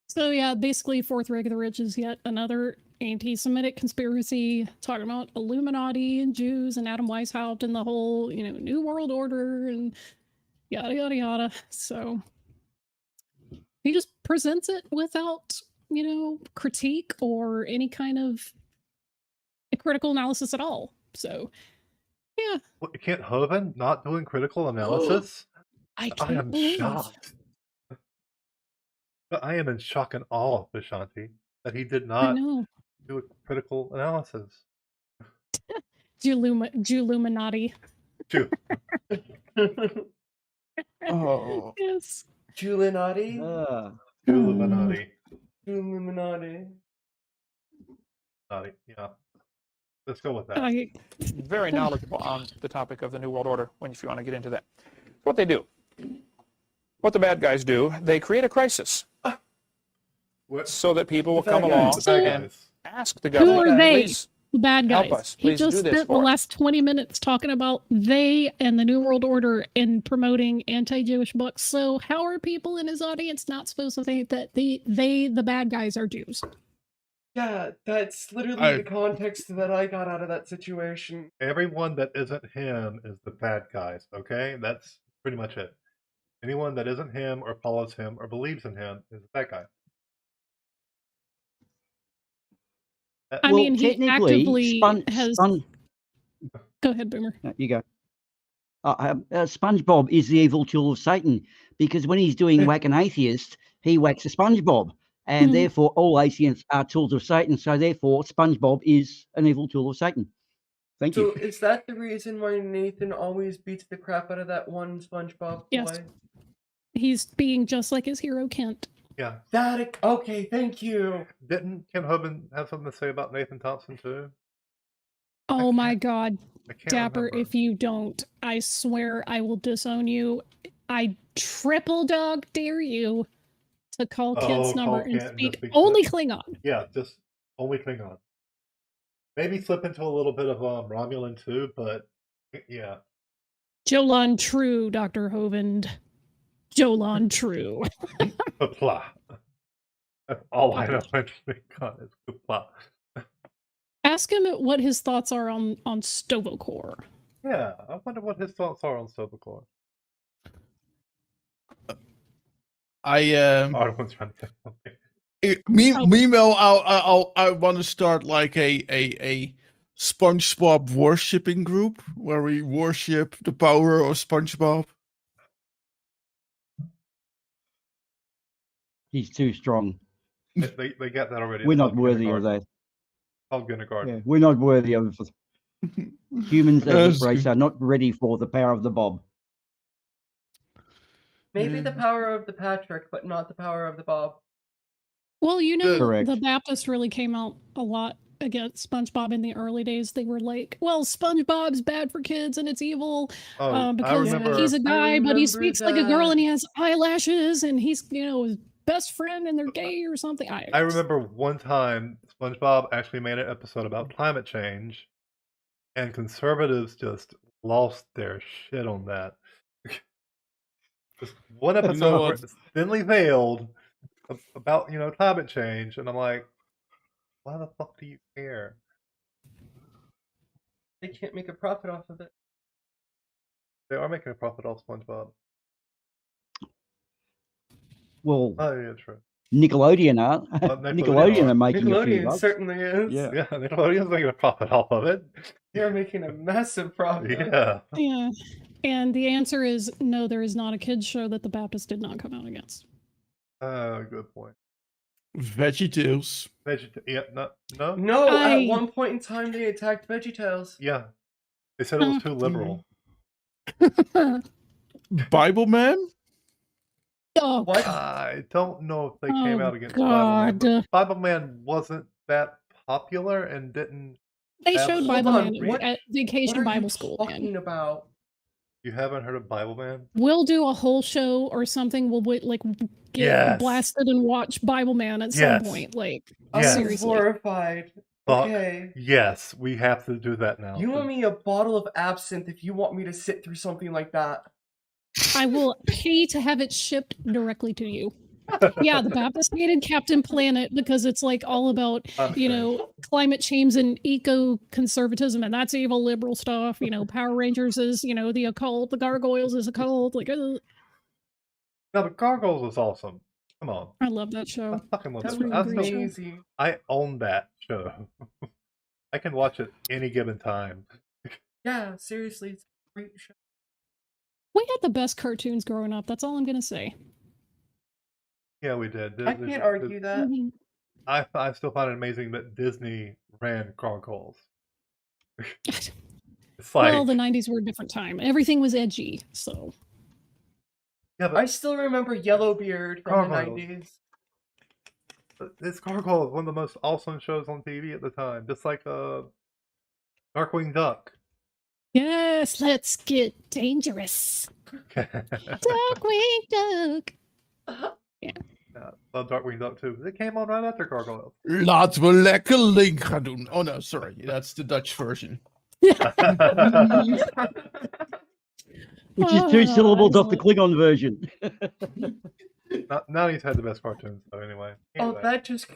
So, yeah, basically, Fourth Reich of the Rich is yet another anti-Semitic conspiracy talking about Illuminati and Jews and Adam Weishaupt and the whole, New World Order and yada, yada, yada. So he just presents it without, critique or any kind of critical analysis at all. So, yeah. What, can't Hovind not doing critical analysis? I I can't am believe. shocked. But I am in shock and awe, Vishanti, that he did I not know. do a critical analysis. Jewluminati. Too. Oh, Yes. Giulianati? Illuminati. Illuminati. Yeah. Let's go with that. Very knowledgeable on the topic of the New World Order, if you want to get into that. What they do, what the bad guys do, they create a crisis What? so that people will The come bad along guys. The bad and guys. ask the Who government, are they? please The bad guys. help us. He Please just do this spent the for us. last 20 minutes talking about they and the New World Order and promoting anti-Jewish books. So how are people in his audience not supposed to think that the bad guys, are Jews? Yeah, that's literally I- the context that I got out of that situation. Everyone that isn't him is the bad guys, okay? That's pretty much it. Anyone that isn't him or follows him or believes in him is the bad guy. I mean, he actively Spon- has. Spon- Go ahead, Boomer. No, you go. SpongeBob is the evil tool of Satan because when he's doing Whack an Atheist, he whacks a SpongeBob. And Mhm. therefore, all atheists are tools of Satan. So therefore, SpongeBob is an evil tool of Satan. Thank So you. is that the reason why Nathan always beats the crap out of that one SpongeBob Yes. boy? He's being just like his hero, Kent. Yeah. Okay, thank you. Didn't Ken Hovind have something to say about Nathan Thompson too? Oh my God. I can't Dapper, remember. if you don't, I swear I will disown you. I triple dog dare you to call Kent's call number and Kent and speak just speak only to- Klingon. Yeah, just only Klingon. Maybe slip into a little bit of Romulan too, but yeah. Jolan True, Dr. Hovind. Jolan True. Kapla. That's all I know in Klingon is Kapla. Ask him what his thoughts are on Stovocore. Yeah, I wonder what his thoughts are on Silvercore. Arwen's trying to say something. Meanwhile, I want to start like a SpongeBob worshipping group where we worship the power of SpongeBob. He's too strong. They got that already. We're It's not called worthy of kindergarten. that. Called kindergarten. Yeah, we're not worthy of it. Humans as Yes. a race are not ready for the power of the Bob. Maybe Yeah. the power of the Patrick, but not the power of the Bob. Well, you know, Correct. the Baptists really came out a lot against SpongeBob in the early days. They were like, well, SpongeBob's bad for kids and it's evil I because remember. he's a guy, but he remember speaks like a girl that. and he has eyelashes and he's, you know, his best friend and they're gay or something. I remember one time SpongeBob actually made an episode about climate change, and conservatives just lost their shit on that. Just one You know episode where what? it's thinly veiled about climate change, and I'm like, why the fuck do you care? They can't make a profit off of it. They are making a profit off SpongeBob. Well, Oh yeah, true. Nickelodeon are. Nickelodeon Nickelodeon are. are making a few Nickelodeon bucks. certainly is. Yeah. Yeah, Nickelodeon's making a profit off of it. They're making a massive profit. Yeah. Yeah. And the answer is no, there is not a kids show that the Baptists did not come out against. Good point. VeggieTales. Yeah, no. No, I- at one point in time they attacked VeggieTales. Yeah, they said it was too liberal. Bible Man? Oh, What? I don't know if they came Oh, out against Bible Man. God. But Bible Man wasn't that popular and didn't. they Hold showed Hold Bible on, Man what- at Vacation What are Bible you School. talking Man. about? You haven't heard of Bible Man? We'll do a whole show or something. We'll like get Yes. blasted and watch Bible Man at Yes. some point. Like, I'm Yes. seriously. horrified. Fuck. Okay. Yes, we have to do that now. You owe me a bottle of absinthe if you want me to sit through something like that. I will pay to have it shipped directly to you. Yeah, the Baptist hated Captain Planet because it's like all about, you know, climate change and eco-conservatism, and that's evil liberal stuff. You know, Power Rangers is, you know, the occult, the Gargoyles is occult. Like, No, but Gargoyles was awesome. Come on. I love that I show. fucking love That that was really show. great show. amazing. I own that show. I can watch it any given time. Yeah, seriously, it's a great show. We had the best cartoons growing up. That's all I'm gonna say. Yeah, we did. I can't argue that. Mhm. I still find it amazing that Disney ran Gargoyles. It's like, Well, the 90s were a different time. Everything was edgy, so. yeah, but I still remember Yellowbeard from the Gargoyles. 90s. It's Gargoyles, one of the most awesome shows on TV at the time. Just like Darkwing Duck. Yes, let's get dangerous. Darkwing Duck. Love Darkwing Duck too. They came on right after Gargoyles. Laten we lekker link gaan doen. Oh no, sorry. That's the Dutch version. Which is two Oh, syllables off the excellent. Klingon version. Now he's had the best cartoons though. Anyway. Oh, Anyway. that just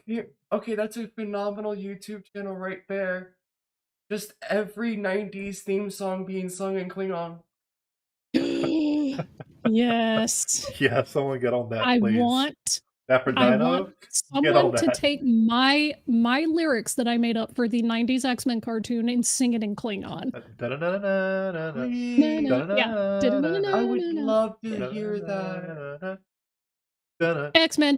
okay. That's a phenomenal YouTube channel right there. Just every '90s theme song being sung in Klingon. Yes. Yeah, someone get on that, I please. want Dapper I Dino. want Get on someone to that. take my lyrics that I made up for the 90s X-Men cartoon and sing it in Klingon. Da-da-da-da-da-da. Please. Yeah. I would love to hear that. X-Men.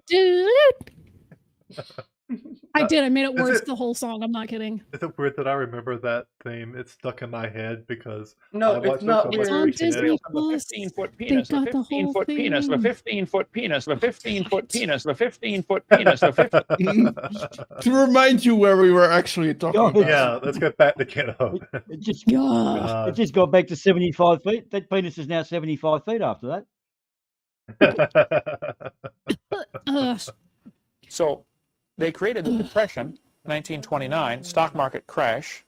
I did. I made it Is worse it- the whole song. I'm not kidding. Is it weird that I remember that theme? It's stuck in my head because No, I it's watched it not so much weird. as a On kid. Disney Of a Plus, 15-foot they penis, of a got the whole 15-foot penis, of a thing. 15-foot penis, of a 15-foot penis, of a 15-foot penis, of a 15... To remind you where we were actually talking Oh, about. Yeah, let's get back to Kiddo. It just God. it just got back to 75 feet. That penis is now 75 feet after that. Ugh. So they created the Depression, 1929, stock market crash,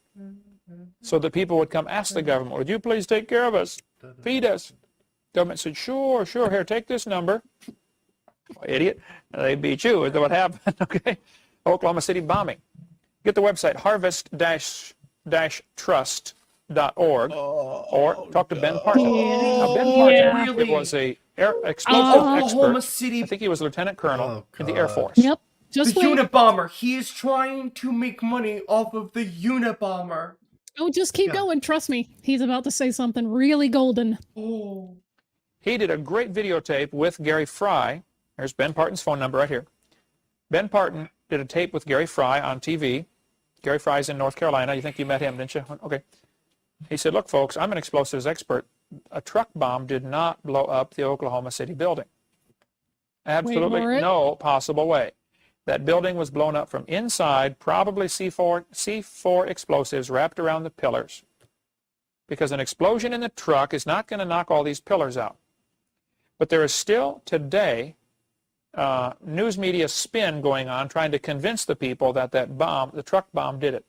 so that people would come ask the government, would you please take care of us, feed us? Government said, sure, here, take this number. Idiot. They beat you, is what happened, okay? Oklahoma City bombing. Get the website, harvest-trust.org, or talk to Ben Parton. Now, Ben Parton really? was a explosive Oklahoma expert. City, I think he was a lieutenant colonel Oh, in the Air God. Force. Yep. the Just wait. Unabomber. He is trying to make money off of the Unabomber. Oh, just keep Yeah. going. Trust me. He's about to say something really golden. Oh, He did a great videotape with Gary Fry. There's Ben Parton's phone number right here. Ben Parton did a tape with Gary Fry on TV. Gary Fry's in North Carolina. You think you met him, didn't you? Okay. He said, look, folks, I'm an explosives expert. A truck bomb did not blow up the Oklahoma City building. Absolutely for it? no possible way. That building was blown up from inside, probably C4 explosives wrapped around the pillars. Because an explosion in the truck is not going to knock all these pillars out. But there is still today news media spin going on trying to convince the people that the truck bomb did it.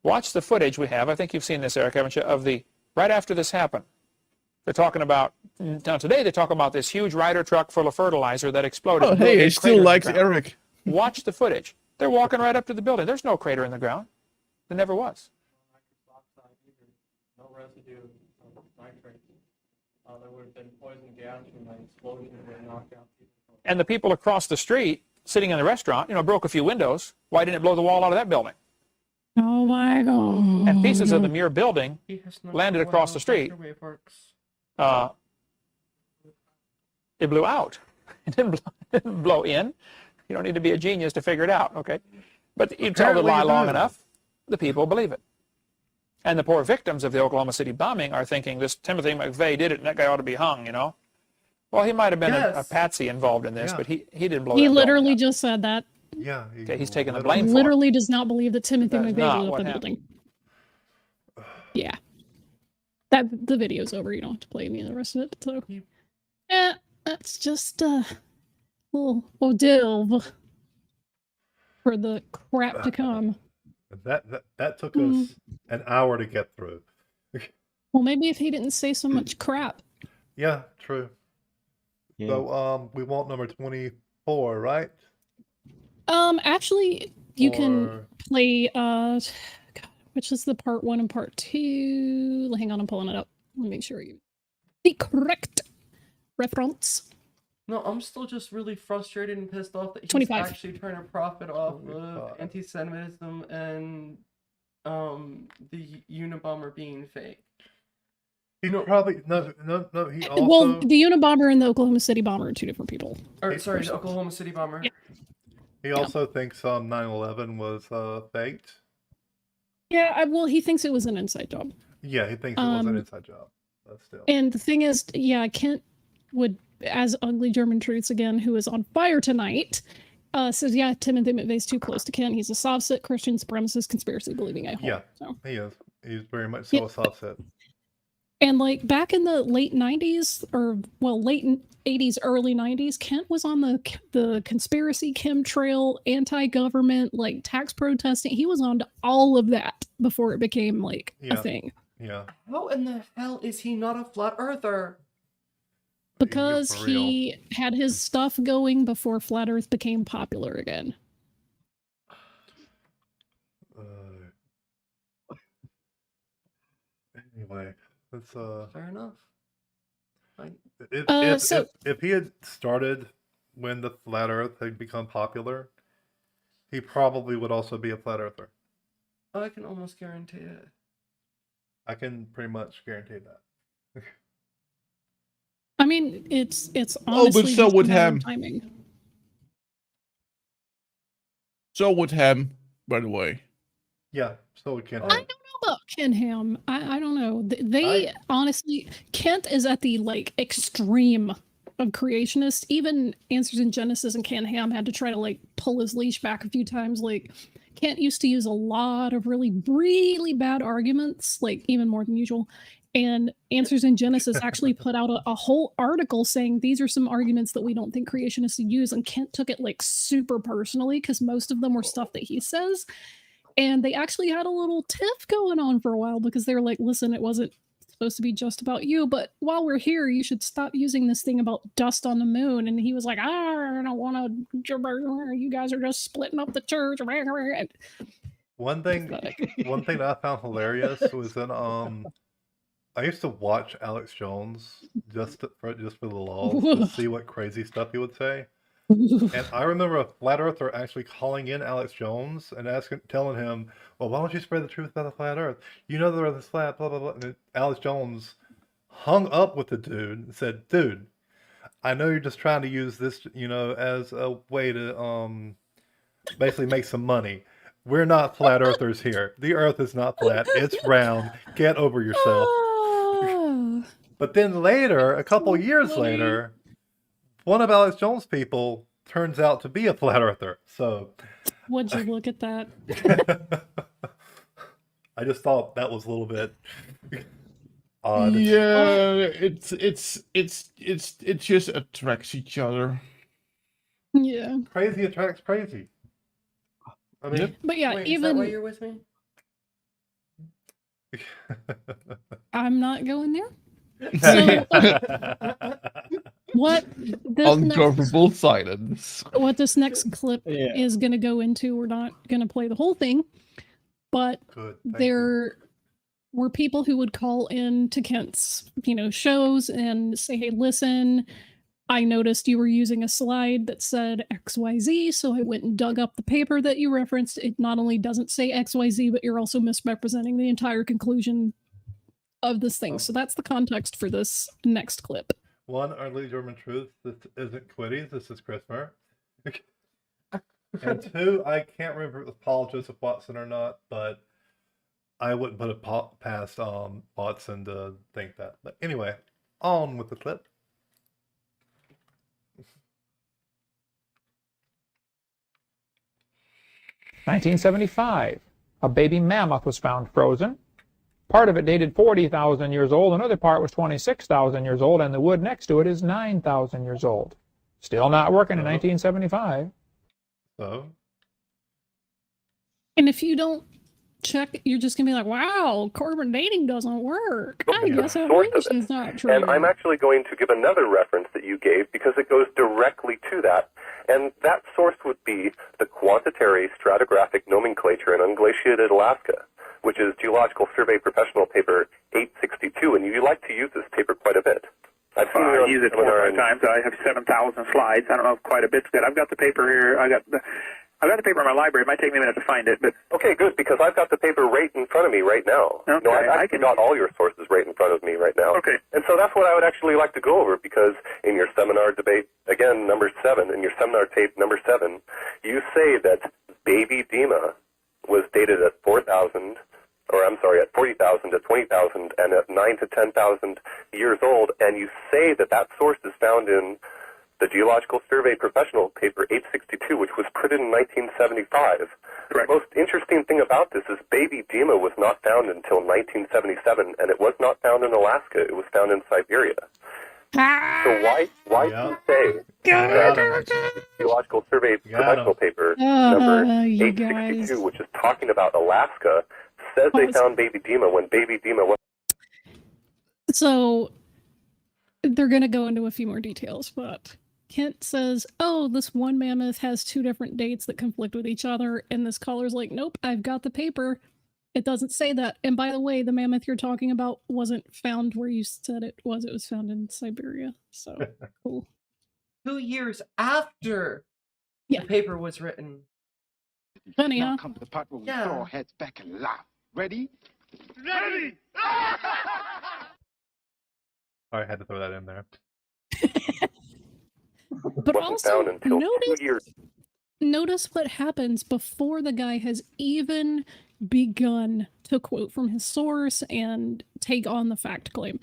Watch the footage we have. I think you've seen this, Eric, haven't you? Of right after this happened. They're talking about, now today they talk about this huge Ryder truck full of fertilizer that exploded. Oh, hey, I still like Eric. Watch the footage. They're walking right up to the building. There's no crater in the ground. There never was. No residue of nitrates. There would have been poison gas from the explosion that knocked out people. And the people across the street, sitting in the restaurant, broke a few windows. Why didn't it blow the wall out of that building? Oh my God. And pieces of the Muir building landed across the street. It blew out. It didn't blow in. You don't need to be a genius to figure it out, okay? But you tell the lie long enough, the people believe it. And the poor victims of the Oklahoma City bombing are thinking this Timothy McVeigh did it and that guy ought to be hung, Well, he might have been a patsy involved in this, but he didn't blow He that literally building just said that. Yeah. Okay, he's taking the blame for it. Literally does not believe that Timothy That's McVeigh not blew up what the happened. building. Yeah. The video's over. You don't have to play any of the rest of it. So, yeah, that's just a little delve for the crap to come. That took us an hour to get through. Well, maybe if he didn't say so much crap. Yeah, true. Yeah. So we want number 24, right? Actually, you can play God, which is the part 1 and part 2. Hang on, I'm pulling it up. Let me make sure you the correct reference. No, I'm still just really frustrated and pissed off that he's 25. actually trying to profit off of anti-Semitism and the Unabomber being fake. He probably no. He also Well, the Unabomber and the Oklahoma City bomber are two different people. Or sorry, the Oklahoma City bomber. Yeah. he also thinks 9/11 was faked. Yeah, well, he thinks it was an inside job. Yeah, he thinks it was an inside job. But still. And the thing is, yeah, Kent would, as Ugly German Truths again, who is on fire tonight, says, yeah, Timothy McVeigh's too close to Kent. He's a soft-set Christian supremacist conspiracy believing a-hole. Yeah, so. he is. He's very much so a soft set. And like back in the late 90s, or well, late 80s, early 90s, Kent was on the conspiracy chemtrail, anti-government, like tax protesting. He was on to all of that before it became like a thing. Yeah. How in the hell is he not a flat earther? Because he had his stuff going before Flat Earth became popular again. Anyway, that's fair enough. If he had started when the flat Earth had become popular, he probably would also be a flat earther. I can almost guarantee it. I can pretty much guarantee that. I mean, it's honestly but so just a would matter of Ham. timing. So would Ham, by the way. Yeah, so it can. I don't know about Ken Ham. I don't know. They honestly, Kent is at the like extreme of creationists. Even Answers in Genesis and Ken Ham had to try to like pull his leash back a few times. Like Kent used to use a lot of really, really bad arguments, like even more than usual. And Answers in Genesis actually put out a whole article saying these are some arguments that we don't think creationists use. And Kent took it like super personally because most of them were stuff that he says. And they actually had a little tiff going on for a while because they were like, listen, it wasn't supposed to be just about you, but while we're here, you should stop using this thing about dust on the moon. And he was like, I don't want to, you guys are just splitting up the church. One thing that I found hilarious was in I used to watch Alex Jones just for the laws to see what crazy stuff he would say. And I remember a flat earther actually calling in Alex Jones and telling him, well, why don't you spread the truth about the flat earth? You know the earth is flat, blah, blah, blah. And Alex Jones hung up with the dude and said, dude, I know you're just trying to use this, as a way to basically make some money. We're not flat earthers here. The earth is not flat. It's round. Get over yourself. But then later, a couple years later, one of Alex Jones' people turns out to be a flat earther. So Would you look at that? I just thought that was a little bit odd. Yeah, it just attracts each other. Yeah. Crazy attracts crazy. I mean, But yeah, Wait, is that why even you're with me? I'm not going there. So what this next, Uncomfortable silence. what this next clip Yeah. is going to go into, we're not going to play the whole thing, but good. Thank you. there were people who would call in to Kent's, shows and say, hey, listen, I noticed you were using a slide that said XYZ, so I went and dug up the paper that you referenced. It not only doesn't say XYZ, but you're also misrepresenting the entire conclusion of this thing. So that's the context for this next clip. One, our Lee German truth, this isn't Quiddies, this is Christmas. And two, I can't remember if it was Paul Joseph Watson or not, but I wouldn't put it past Watson to think that. But anyway, on with the clip. "1975, a baby mammoth was found frozen. Part of it dated 40,000 years old, another part was 26,000 years old, and the wood next to it is 9,000 years old. Still not working in 1975. So, And if you don't check, you're just going to be like, wow, carbon dating doesn't work. I guess evolution's not true. And I'm actually going to give another reference that you gave because it goes directly to that. And that source would be the Quantitary Stratigraphic Nomenclature in Unglaciated Alaska, which is Geological Survey Professional Paper 862, and you like to use this paper quite a bit. I've seen I use it 4 or 5 times. I have 7,000 slides. I don't know if quite a bit's good. I've got the paper here. I've got the paper in my library. It might take me a minute to find it, but okay, good, because I've got the paper right in front of me right now. Okay, No, I've actually got all your sources right in front of me right now. Okay. And so that's what I would actually like to go over, because in your seminar debate, again, number 7, in your seminar tape number 7, you say that baby Dima was dated at 4,000, or I'm sorry, at 40,000 to 20,000, and at 9 to 10,000 years old, and you say that that source is found in the Geological Survey Professional Paper 862, which was printed in 1975. Correct. The most interesting thing about this is baby Dima was not found until 1977, and it was not found in Alaska. It was found in Siberia. So why do you say that Geological Survey Professional Paper number you 862, guys. which is talking about Alaska, says they found baby Dima when baby Dima was... So they're going to go into a few more details, but Kent says, oh, this one mammoth has 2 different dates that conflict with each other. And this caller's like, nope, I've got the paper. It doesn't say that. And by the way, the mammoth you're talking about wasn't found where you said it was. It was found in Siberia. So cool. 2 years after Yeah. the paper was written. Funny, huh? Come to the part where we Yeah. throw our heads back and laugh. Ready? Ready! I had to throw that in there. But wasn't also, found until 2 years. notice what happens before the guy has even begun to quote from his source and take on the fact claim.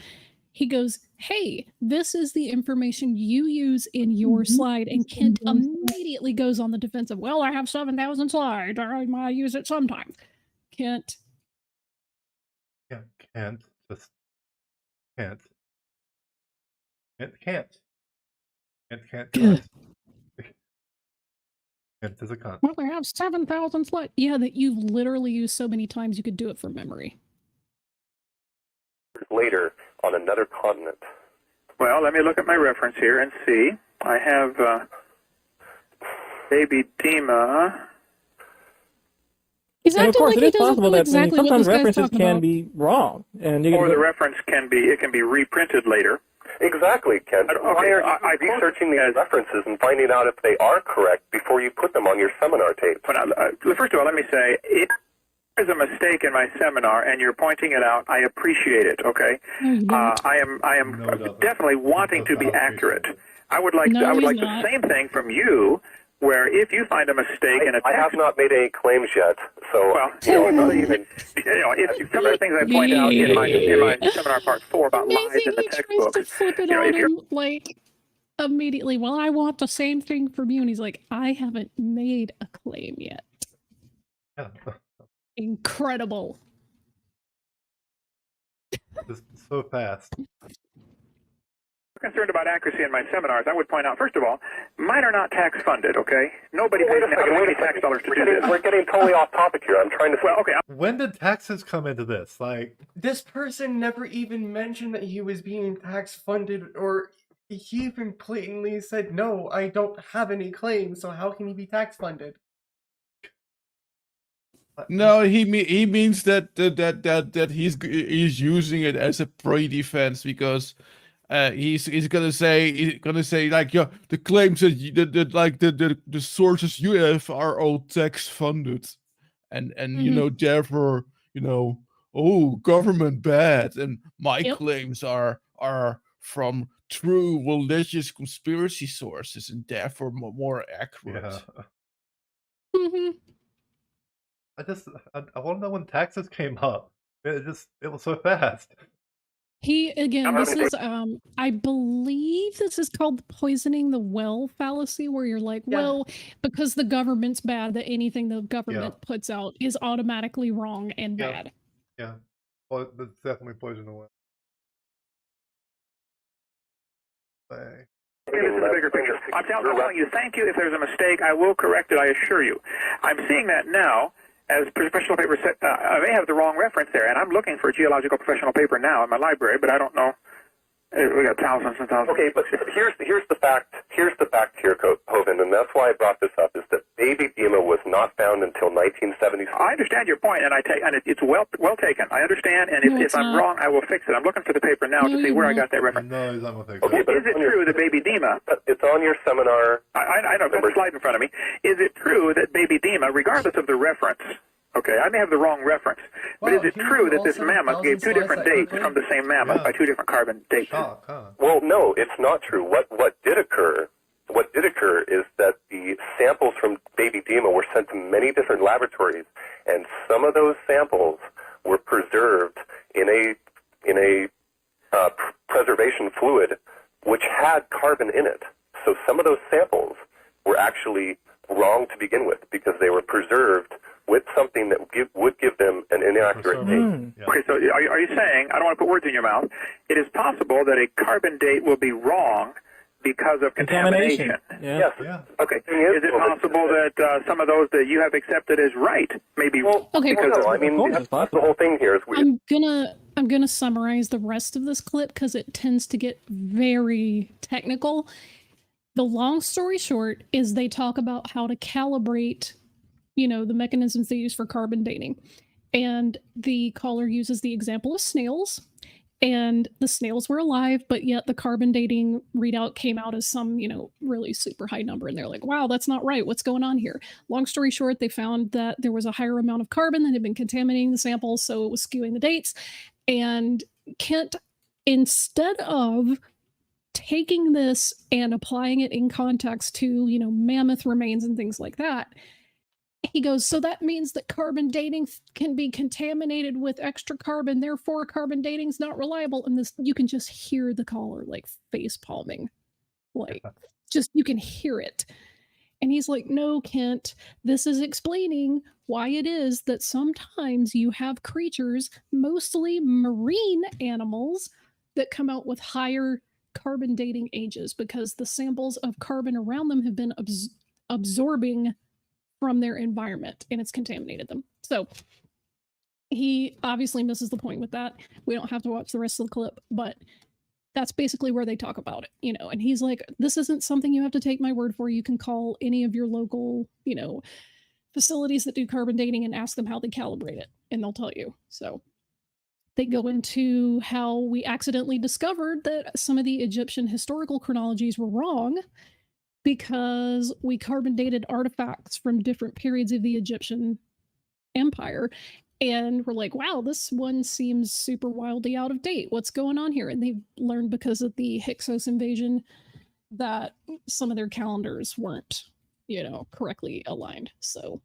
He goes, hey, this is the information you use in your slide. And Kent immediately goes on the defensive. Well, I have 7,000 slides. I might use it sometimes. Kent. Yeah, can't. Just can't. Can't. Can't. Can't is a cunt. Well, I have 7,000 slides. Yeah, that you've literally used so many times you could do it from memory. Later on another continent. well, let me look at my reference here and see. I have baby Dima. He's And of acting course, like it he is doesn't possible know that exactly what sometimes this guy's references talking can about. be wrong, and you Or can the reference can be reprinted later. Exactly, Ken. Okay, Why are you I researching these references and finding out if they are correct before you put them on your seminar tape? First of all, let me say, if there's a mistake in my seminar and you're pointing it out, I appreciate it, okay? I am definitely wanting to be accurate. I would like the same thing from you, where if you find a mistake in a text... I have not made any claims yet, so, I'm not even... if some of the things I point out in my seminar part 4 about lies in the textbooks... Flip it on him, like, immediately, well, I want the same thing from you. And he's like, I haven't made a claim yet. Yeah. Incredible. Just so fast. Concerned about accuracy in my seminars, I would point out, first of all, mine are not tax funded, okay? Nobody Wait pays a second, any tax dollars to do this. We're getting totally off topic here. I'm trying to. Well, okay. When did taxes come into this? Like, This person never even mentioned that he was being tax funded, or he even blatantly said, no, I don't have any claims, so how can he be tax funded? No, he means that he's using it as a pre-defense because he's gonna say like, yeah, the claims that the sources you have are all tax funded, and you know, therefore, you know, oh, government bad, and my claims are from true religious conspiracy sources and therefore more accurate. yeah. I want to know when taxes came up. It was so fast. He, again, this is, I believe this is called the poisoning the well fallacy, where you're like, well, because the government's bad, that anything the government puts out is automatically wrong and bad. Yeah. Well, that's definitely poison the well. This is the bigger picture. I'm telling you, thank you. If there's a mistake, I will correct it, I assure you. I'm seeing that now as professional paper set. I may have the wrong reference there, and I'm looking for a geological professional paper now in my library, but I don't know. We got thousands and thousands. Okay, but here's the fact. Here's the fact here, Hovind, and that's why I brought this up, is that baby Dima was not found until 1976. I understand your point, and it's well taken. I understand, and if I'm wrong, I will fix it. I'm looking for the paper now to see where I got that reference. No, he's not going to fix it. Is it true that baby Dima? It's on your seminar. I know. Got the slide in front of me. Is it true that baby Dima, regardless of the reference? Okay, I may have the wrong reference, but is it true that this mammoth gave two different dates from the same mammoth by two different carbon dates? Well, no, it's not true. What did occur is that the samples from baby Dima were sent to many different laboratories, and some of those samples were preserved in a preservation fluid which had carbon in it. So some of those samples were actually wrong to begin with because they were preserved with something that would give them an inaccurate date. Yeah. Okay, so are you saying, I don't want to put words in your mouth, it is possible that a carbon date will be wrong because of contamination? Yes. Yeah. Okay. Is it possible that some of those that you have accepted as right maybe because no, I mean, that's the whole thing here is weird. I'm gonna summarize the rest of this clip because it tends to get very technical. The long story short is they talk about how to calibrate, you know, the mechanisms they use for carbon dating. And the caller uses the example of snails, and the snails were alive, but yet the carbon dating readout came out as some, you know, really super high number. And they're like, wow, that's not right. What's going on here? Long story short, they found that there was a higher amount of carbon that had been contaminating the samples, so it was skewing the dates. And Kent, instead of taking this and applying it in context to, you know, mammoth remains and things like that, he goes, so that means that carbon dating can be contaminated with extra carbon, therefore carbon dating's not reliable. And this, you can just hear the caller like face palming, like just, you can hear it. And he's like, no, Kent, this is explaining why it is that sometimes you have creatures, mostly marine animals, that come out with higher carbon dating ages because the samples of carbon around them have been absorbing from their environment, and it's contaminated them. So he obviously misses the point with that. We don't have to watch the rest of the clip, but that's basically where they talk about it, you know. And he's like, this isn't something you have to take my word for. You can call any of your local, you know, facilities that do carbon dating and ask them how they calibrate it, and they'll tell you. So they go into how we accidentally discovered that some of the Egyptian historical chronologies were wrong because we carbon dated artifacts from different periods of the Egyptian empire. And we're like, wow, this one seems super wildly out of date. What's going on here? And they learned because of the Hyksos invasion that some of their calendars weren't, you know, correctly aligned. So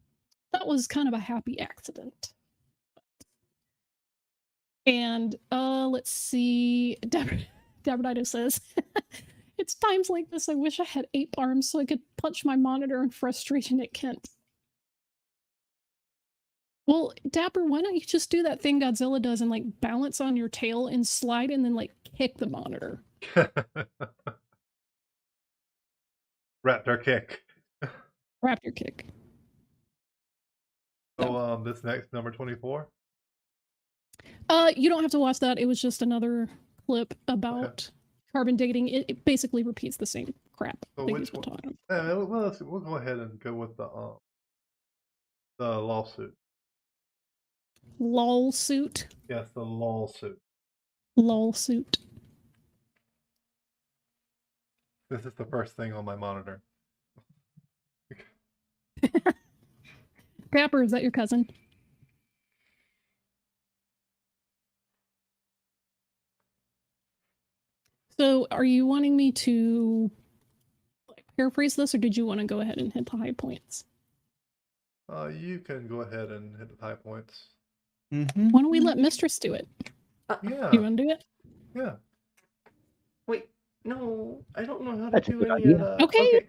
that was kind of a happy accident. And let's see, Dabradito says, It's times like this I wish I had ape arms so I could punch my monitor in frustration at Kent. Well, Dapper, why don't you just do that thing Godzilla does and like balance on your tail and slide and then like kick the monitor? Raptor kick. Raptor kick. So this next number 24. You don't have to watch that. It was just another clip about carbon dating. It basically repeats the same crap So that which he's been one? talking. We'll go ahead and go with the lawsuit. Lawsuit. Yes, the lawsuit. Lawsuit. This is the first thing on my monitor. Dapper, is that your cousin? So, are you wanting me to like, paraphrase this, or did you want to go ahead and hit the high points? You can go ahead and hit the high points. Why don't we let Mistress do it? Yeah. You want to do it? Yeah. Wait, no, I don't know how to That's a do good any idea. of that. Okay.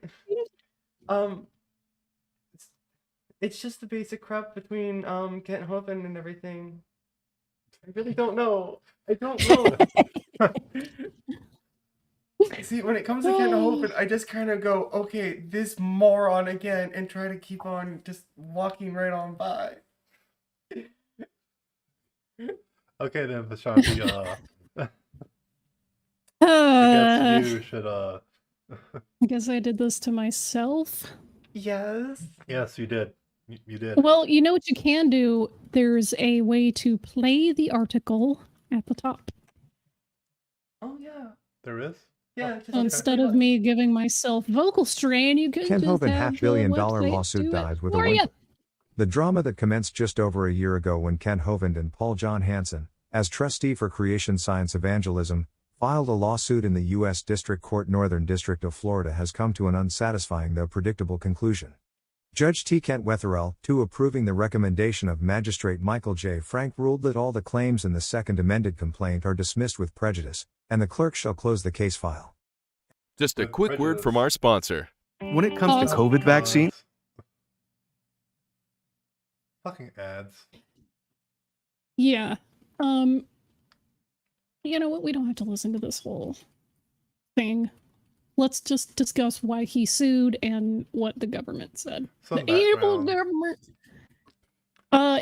It's just the basic crap between Kent Hovind and everything. I really don't know. I don't know. See, when it comes to Kent Hovind, I just kind of go, okay, this moron again, and try to keep on just walking right on by. Okay then, Vishanti, I guess you should I guess I did this to myself. Yes. Yes, you did. You did. Well, you know what you can do? There's a way to play the article at the top. Oh yeah. There is? Yeah. So instead of me giving myself vocal strain, you can Kent just Hovind have $500 billion the website lawsuit do it dies with a for ya. whimper. The drama that commenced just over a year ago when Kent Hovind and Paul John Hansen, as trustee for Creation Science Evangelism, filed a lawsuit in the U.S. District Court Northern District of Florida has come to an unsatisfying though predictable conclusion. Judge T. Kent Wetherell, too, approving the recommendation of Magistrate Michael J. Frank, ruled that all the claims in the second amended complaint are dismissed with prejudice, and the clerk shall close the case file. Just a quick word from our sponsor. When it comes to COVID vaccine, Fucking ads. Yeah. You know what? We don't have to listen to this whole thing. Let's just discuss why he sued and what the government said. Some The evil background. government.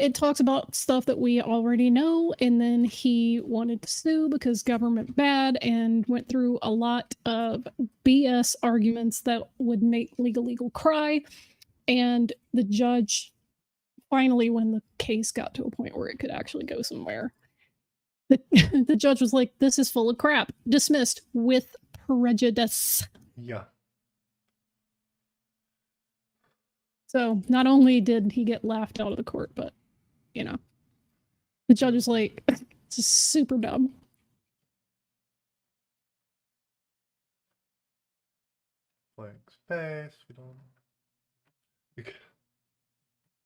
It talks about stuff that we already know, and then he wanted to sue because government bad, and went through a lot of BS arguments that would make legal cry. And the judge, finally, when the case got to a point where it could actually go somewhere, the judge was like, "This is full of crap. Dismissed with prejudice." Yeah. So not only did he get laughed out of the court, but, you know, the judge was like, "This is super dumb." Blank space. We don't.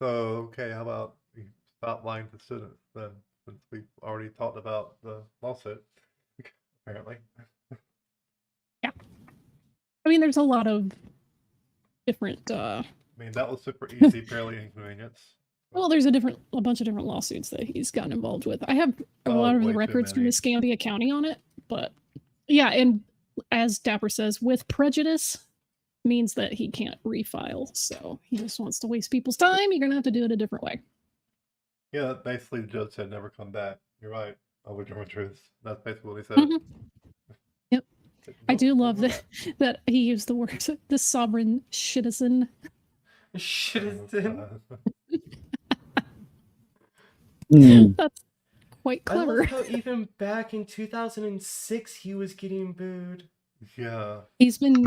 So, okay, how about we stop lying to students then, since we've already talked about the lawsuit, apparently. Yeah. I mean, there's a lot of different, I mean, that was super easy, fairly inconvenience. well, there's a bunch of different lawsuits that he's gotten involved with. I have a lot of way the too records from many. Escambia County on it, but yeah, and as Dapper says, with prejudice means that he can't refile, so he just wants to waste people's time. You're gonna have to do it a different way. Yeah, basically the judge said never come back. You're right. Over German truths. That's basically what he said. Mhm. Yep. I do love that he used the word the sovereign citizen. Citizen. That's quite I clever. love how even back in 2006 he was getting booed. Yeah. He's been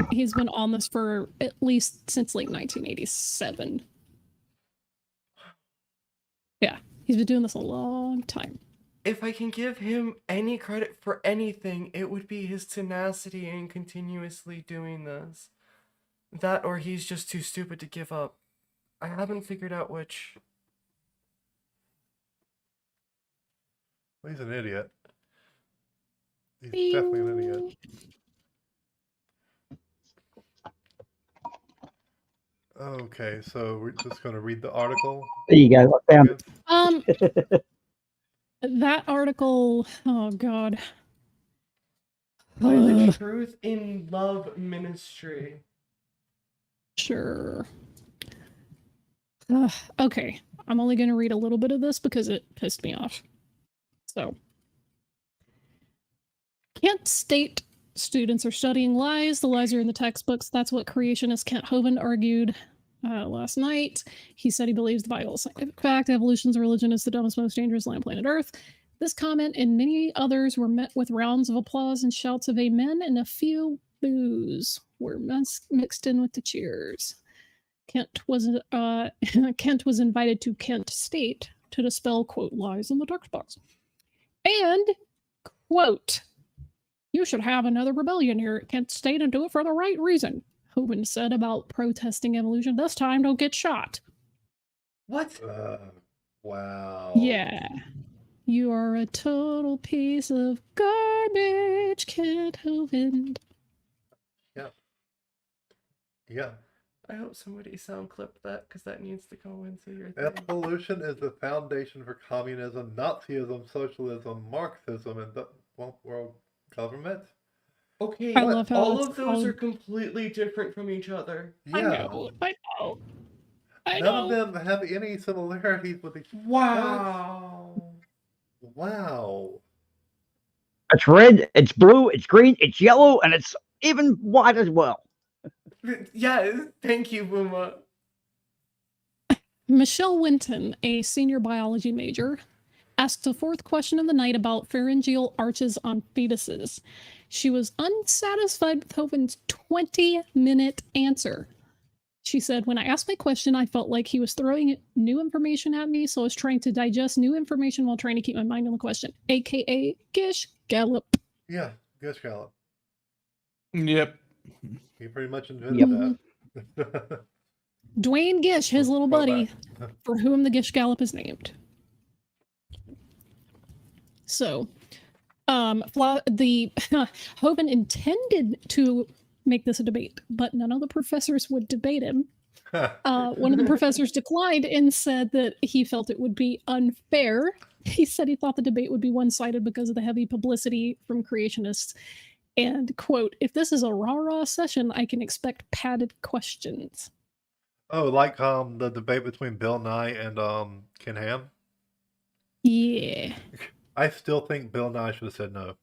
on this for at least since like 1987. Yeah, he's been doing this a long time. If I can give him any credit for anything, it would be his tenacity in continuously doing this. That or he's just too stupid to give up. I haven't figured out which. Well, he's an idiot. He's definitely an idiot. Okay, so we're just going to read the article. There you go. I found it. That article, oh god. By the Truth in Love Ministry. Sure. Okay, I'm only going to read a little bit of this because it pissed me off. So, Kent State students are studying lies. The lies are in the textbooks. That's what creationist Kent Hovind argued last night. He said he believes the Bible is scientific fact. Evolution's religion is the dumbest, most dangerous land on planet Earth. This comment and many others were met with rounds of applause and shouts of amen, and a few boos were mixed in with the cheers. Kent was invited to Kent State to dispel, quote, lies in the text box. And, quote, you should have another rebellion here at Kent State and do it for the right reason, Hovind said about protesting evolution. This time, don't get shot. What? Wow. Yeah. You are a total piece of garbage, Kent Hovind. Yeah. Yeah. I hope somebody sound clipped that, because that needs to go into your thing. Evolution is the foundation for communism, Nazism, socialism, Marxism, and the world government. Okay, I love how all it's of those called- are completely different from each other. Yeah. I know. None of them have any similarities with each other. Wow. Wow. It's red, it's blue, it's green, it's yellow, and it's even white as well. Yeah, thank you, Booma. Michelle Winton, a senior biology major, asked the fourth question of the night about pharyngeal arches on fetuses. She was unsatisfied with Hovind's 20-minute answer. She said, when I asked my question, I felt like he was throwing new information at me, so I was trying to digest new information while trying to keep my mind on the question, aka Gish Gallop. Yeah, Gish Gallop. Yep. He pretty much invented that. Dwayne Gish, his little buddy, for whom the Gish Gallop is named. So, the Hovind intended to make this a debate, but none of the professors would debate him. One of the professors declined and said that he felt it would be unfair. He said he thought the debate would be one-sided because of the heavy publicity from creationists. And, quote, if this is a rah-rah session, I can expect padded questions. Oh, like the debate between Bill Nye and Ken Ham? Yeah. I still think Bill Nye should have said no.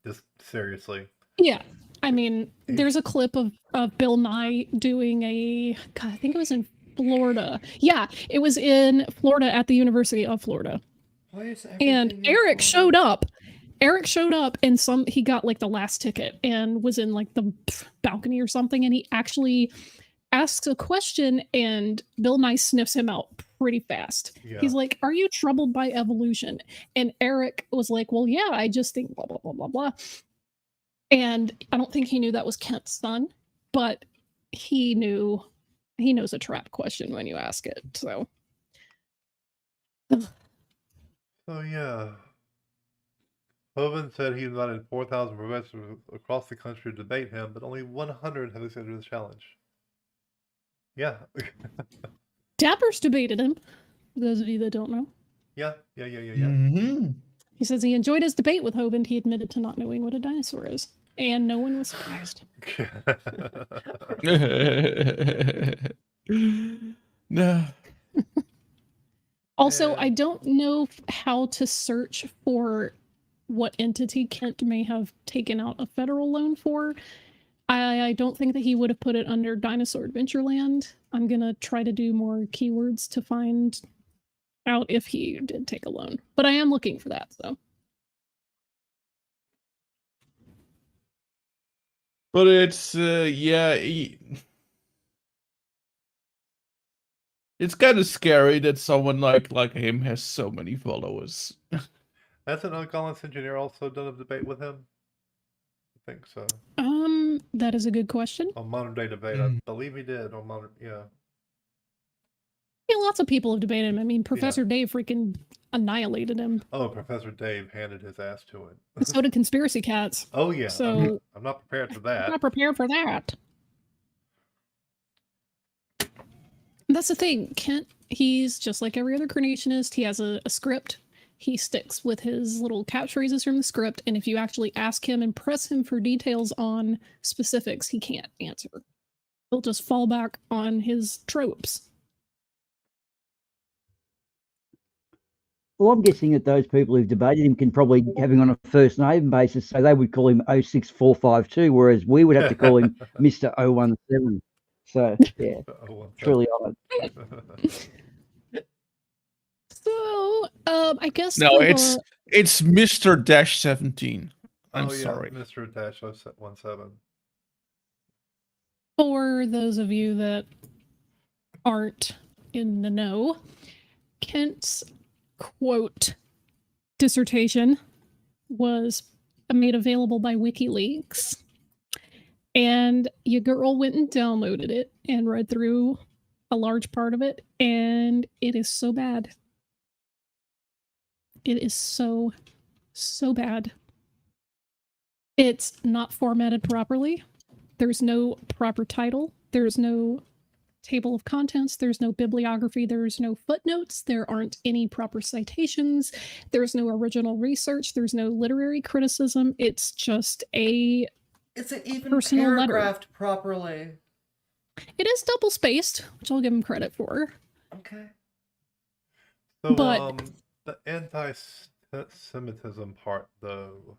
Just seriously. Yeah. I mean, there's a clip of Bill Nye doing I think it was in Florida. Yeah, it was in Florida at the University of Florida. Why is And Eric showed up. Eric showed up and he got like the last ticket and was in like the balcony or something. And he actually asks a question and Bill Nye sniffs him out pretty fast. Yeah. He's like, are you troubled by evolution? And Eric was like, well, yeah, I just think blah, blah, blah, blah, blah. And I don't think he knew that was Kent's son, but he knows a trap question when you ask it. So yeah. Hovind said he invited 4,000 professors across the country to debate him, but only 100 have accepted the challenge. Yeah. Dappers debated him, for those of you that don't know. Yeah. Mm-hmm. He says he enjoyed his debate with Hovind. He admitted to not knowing what a dinosaur is. And no one was surprised. No. Also, I don't know how to search for what entity Kent may have taken out a federal loan for. I don't think that he would have put it under Dinosaur Adventureland. I'm going to try to do more keywords to find out if he did take a loan. But I am looking for that, so. But it's, yeah. It's kind of scary that someone like him has so many followers. Hasn't Collins Engineer also done a debate with him? I think so. That is a good question. On Modern Day Debate, I believe he did. On Modern, yeah. Yeah, lots of people have debated him. I mean, Professor Dave freaking annihilated him. Oh, Professor Dave handed his ass to it. So did Conspiracy Cats. Oh yeah. So I'm not prepared for that. I'm not prepared for that. That's the thing. Kent, he's just like every other creationist. He has a script. He sticks with his little catchphrases from the script. And if you actually ask him and press him for details on specifics, he can't answer. He'll just fall back on his tropes. Well, I'm guessing that those people who've debated him can probably have him on a first name basis, so they would call him 06452, whereas we would have to call him Mr. 017. So, yeah, truly honoured. So, I guess No, for it's Mr. Dash 17. I'm sorry. Mr. Dash 017. For those of you that aren't in the know, Kent's quote dissertation was made available by WikiLeaks, and your girl went and downloaded it and read through a large part of it, and it is so bad. It is so bad. It's not formatted properly. There's no proper title. There's no table of contents. There's no bibliography. There's no footnotes. There aren't any proper citations. There's no original research. There's no literary criticism. It's just a Is it even personal letter. paragraphed properly? It is double spaced, which I'll give him credit for. Okay. So, But the anti-Semitism part, though.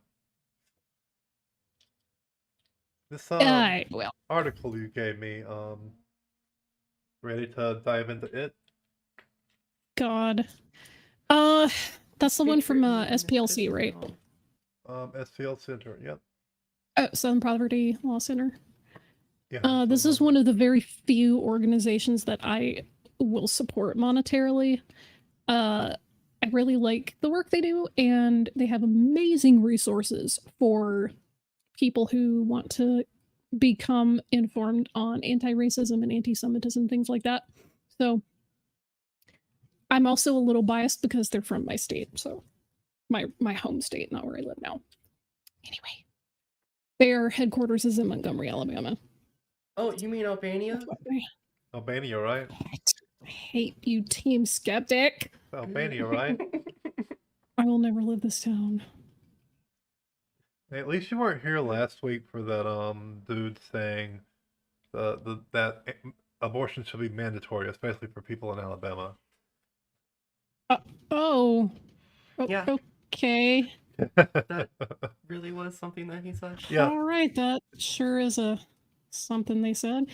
This well, article you gave me, ready to dive into it? God. That's the one from SPLC, right? SPL Center, yep. Oh, Southern Poverty Law Center. Yeah. This is one of the very few organizations that I will support monetarily. I really like the work they do, and they have amazing resources for people who want to become informed on anti-racism and anti-Semitism, things like that. So I'm also a little biased because they're from my state, so my home state, not where I live now. Anyway, their headquarters is in Montgomery, Alabama. Oh, you mean Albania? Albania, right? I hate you, Team Skeptic. Albania, right? I will never leave this town. Hey, at least you weren't here last week for that dude saying that abortion should be mandatory, especially for people in Alabama. Yeah. Okay. That really was something that he said. Yeah. All right, that sure is something they said.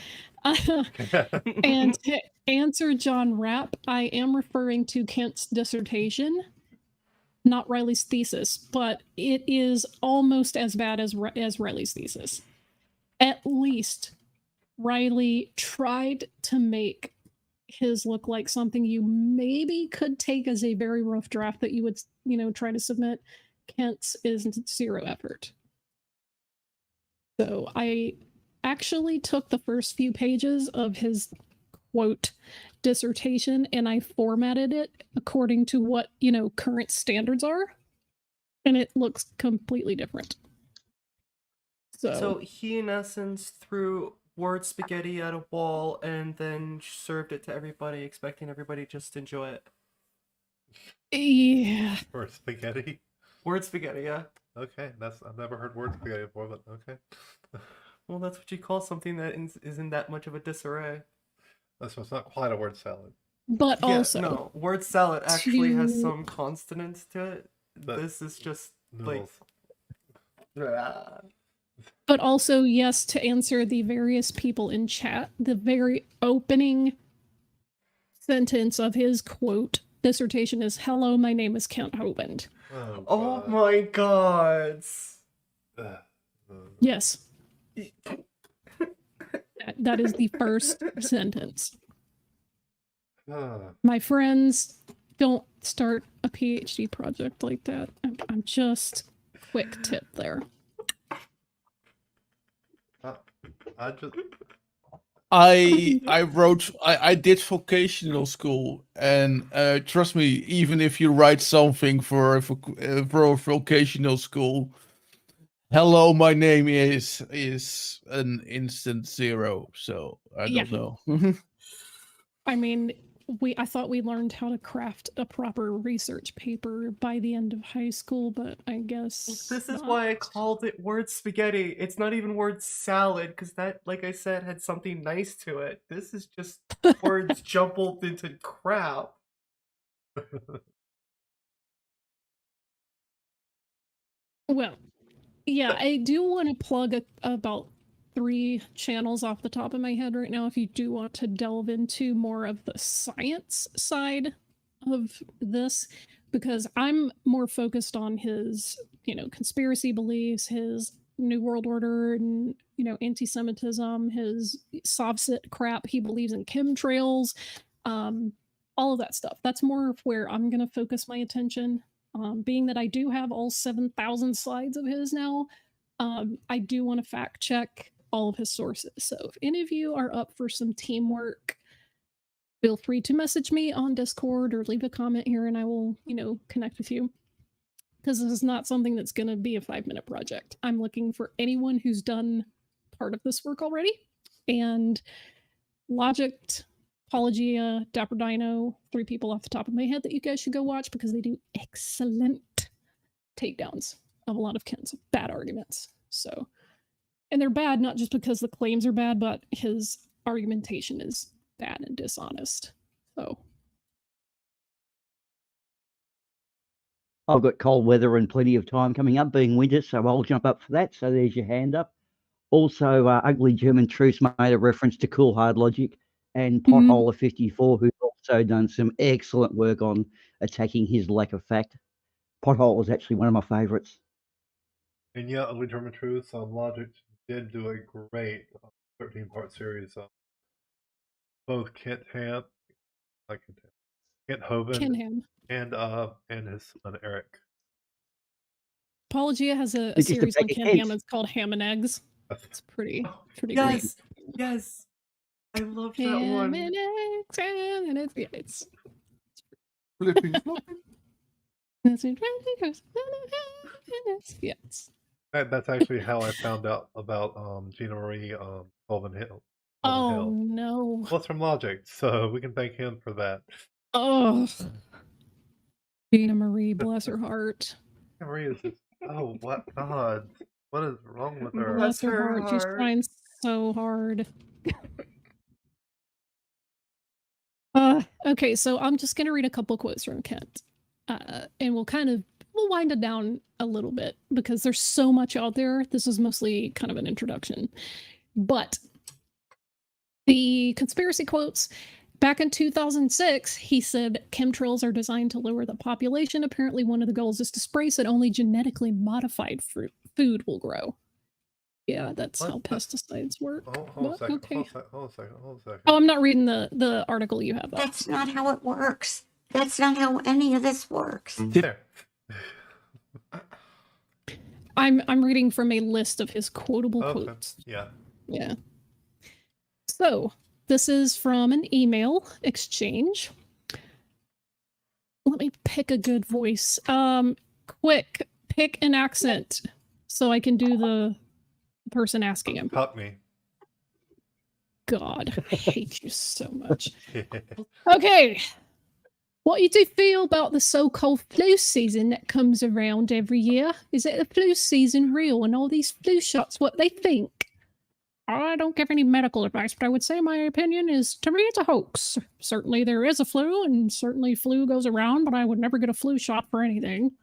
And to answer John Rapp, I am referring to Kent's dissertation, not Riley's thesis, but it is almost as bad as Riley's thesis. At least Riley tried to make his look like something you maybe could take as a very rough draft that you would, try to submit. Kent's is zero effort. So I actually took the first few pages of his quote dissertation and I formatted it according to what, current standards are. And it looks completely different. So he, in essence, threw word spaghetti at a wall and then served it to everybody, expecting everybody just to enjoy it. Yeah. Word spaghetti? Word spaghetti, yeah. Okay, I've never heard word spaghetti before, but okay. Well, that's what you call something that isn't that much of a disarray. So it's not quite a word salad. But also... No, word salad actually has some consonants to it. This is just, noodles. But also, yes, to answer the various people in chat, the very opening sentence of his quote dissertation is, "Hello, my name is Kent Hovind." Oh my god. Yes. That is the first sentence. My friends, don't start a PhD project like that. I'm just quick tip there. I did vocational school, and trust me, even if you write something for a vocational school, hello, my name is an instant zero. So I don't know. I mean, I thought we learned how to craft a proper research paper by the end of high school, but I guess This is not. why I called it word spaghetti. It's not even word salad, because that, like I said, had something nice to it. This is just words jumbled into crap. Well, yeah, I do want to plug about 3 channels off the top of my head right now if you do want to delve into more of the science side of this, because I'm more focused on his, conspiracy beliefs, his New World Order, and, anti-Semitism, his Sovset crap. He believes in chemtrails, all of that stuff. That's more of where I'm going to focus my attention. Being that I do have all 7,000 slides of his now, I do want to fact check all of his sources. So if any of you are up for some teamwork, feel free to message me on Discord or leave a comment here and I will, connect with you. Because this is not something that's going to be a 5-minute project. I'm looking for anyone who's done part of this work already. And Logic, Apologia, Dapper Dino, 3 people off the top of my head that you guys should go watch because they do excellent takedowns of a lot of Ken's bad arguments. So, and they're bad not just because the claims are bad, but his argumentation is bad and dishonest. So I've got cold weather and plenty of time coming up, being winter, so I'll jump up for that. So there's your hand up. Also, Ugly German Truce made a reference to Cool Hard Logic and Potholer 54, who's also done some excellent work on attacking his lack of fact. Pothole was actually one of my favourites. And yeah, Ugly German Truth, Logic did do a great 13-part series. Both Kent Hovind and his son Eric. Apologia has a series on Ken Ham. It's called Ham and Eggs. It's pretty Yes, great. yes, I love that Ham one. and eggs, ham and eggs. Yeah, it's Flipping yes. That's actually how I found out about Gina Marie Hovind Hill. Oh no! Well, it's from Logic, so we can thank him for that. Oh, Gina Marie, bless her heart. Gina Marie is just, oh, what God? What is wrong with her? Bless her heart. She's trying so hard. Okay, so I'm just gonna read a couple quotes from Kent, and we'll wind it down a little bit because there's so much out there. This is mostly kind of an introduction, but the conspiracy quotes. Back in 2006, he said chemtrails are designed to lower the population. Apparently, one of the goals is to spray so that only genetically modified food will grow. Yeah, that's how pesticides work. Hold a second. Okay. Hold a second. Oh, I'm not reading the article you have. That's not how it works. That's not how any of this works. There. I'm reading from a list of his quotable quotes. Yeah. Yeah. So this is from an email exchange. Let me pick a good voice. Quick, pick an accent so I can do the person asking him. Cockney. God, I hate you so much. Okay. What you do feel about the so-called flu season that comes around every year? Is it the flu season real and all these flu shots what they think? I don't give any medical advice, but I would say my opinion is, to me, it's a hoax. Certainly there is a flu, and certainly flu goes around, but I would never get a flu shot for anything.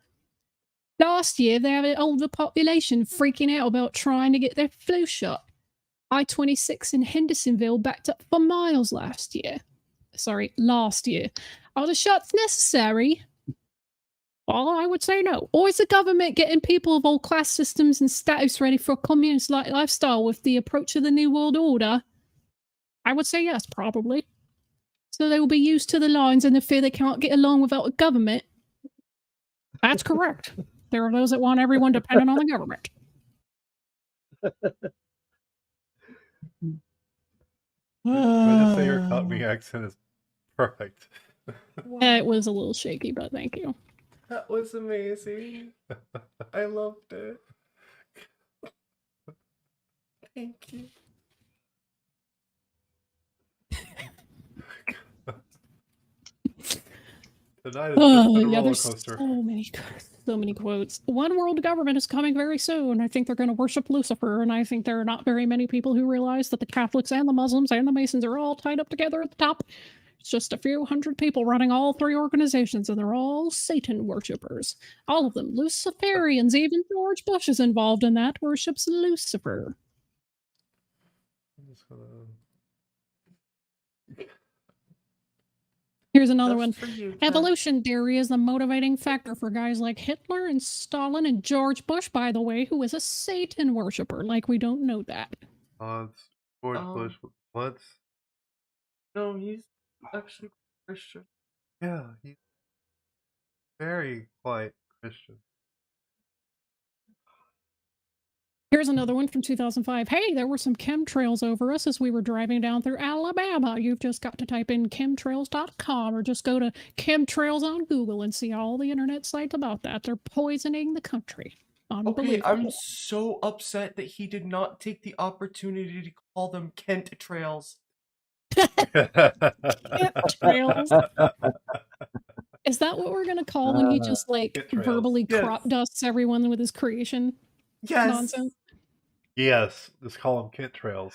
Last year, they had an older population freaking out about trying to get their flu shot. I-26 in Hendersonville backed up for miles last year. Are the shots necessary? Well, I would say no. Or is the government getting people of all class systems and status ready for a communist-like lifestyle with the approach of the New World Order? I would say yes, probably. So they will be used to the lines and the fear they can't get along without a government. That's correct. There are those that want everyone dependent on the government. I just say your Cockney accent is perfect. It was a little shaky, but thank you. That was amazing. I loved it. Thank you. Tonight has just been a Yeah, roller there's coaster. so many quotes. One world government is coming very soon. I think they're going to worship Lucifer, and I think there are not very many people who realize that the Catholics and the Muslims and the Masons are all tied up together at the top. It's just a few hundred people running all three organizations, and they're all Satan worshippers. All of them. Luciferians. Even George Bush is involved in that, worships Lucifer. I'm just gonna... Here's another one. Just for you, Ted. Evolution theory is the motivating factor for guys like Hitler and Stalin and George Bush, by the way, who is a Satan worshiper. Like we don't know that. It's George Bush. What? No, he's actually Christian. Yeah, he's very quite Christian. Here's another one from 2005. Hey, there were some chemtrails over us as we were driving down through Alabama. You've just got to type in chemtrails.com or just go to chemtrails on Google and see all the internet sites about that. They're poisoning the country. Okay, I'm so upset that he did not take the opportunity to call them Kent trails. Trails. Is that what we're going to call when he just like verbally crop dusts everyone with his creation? Yes. Nonsense. Yes, just call them Kent trails.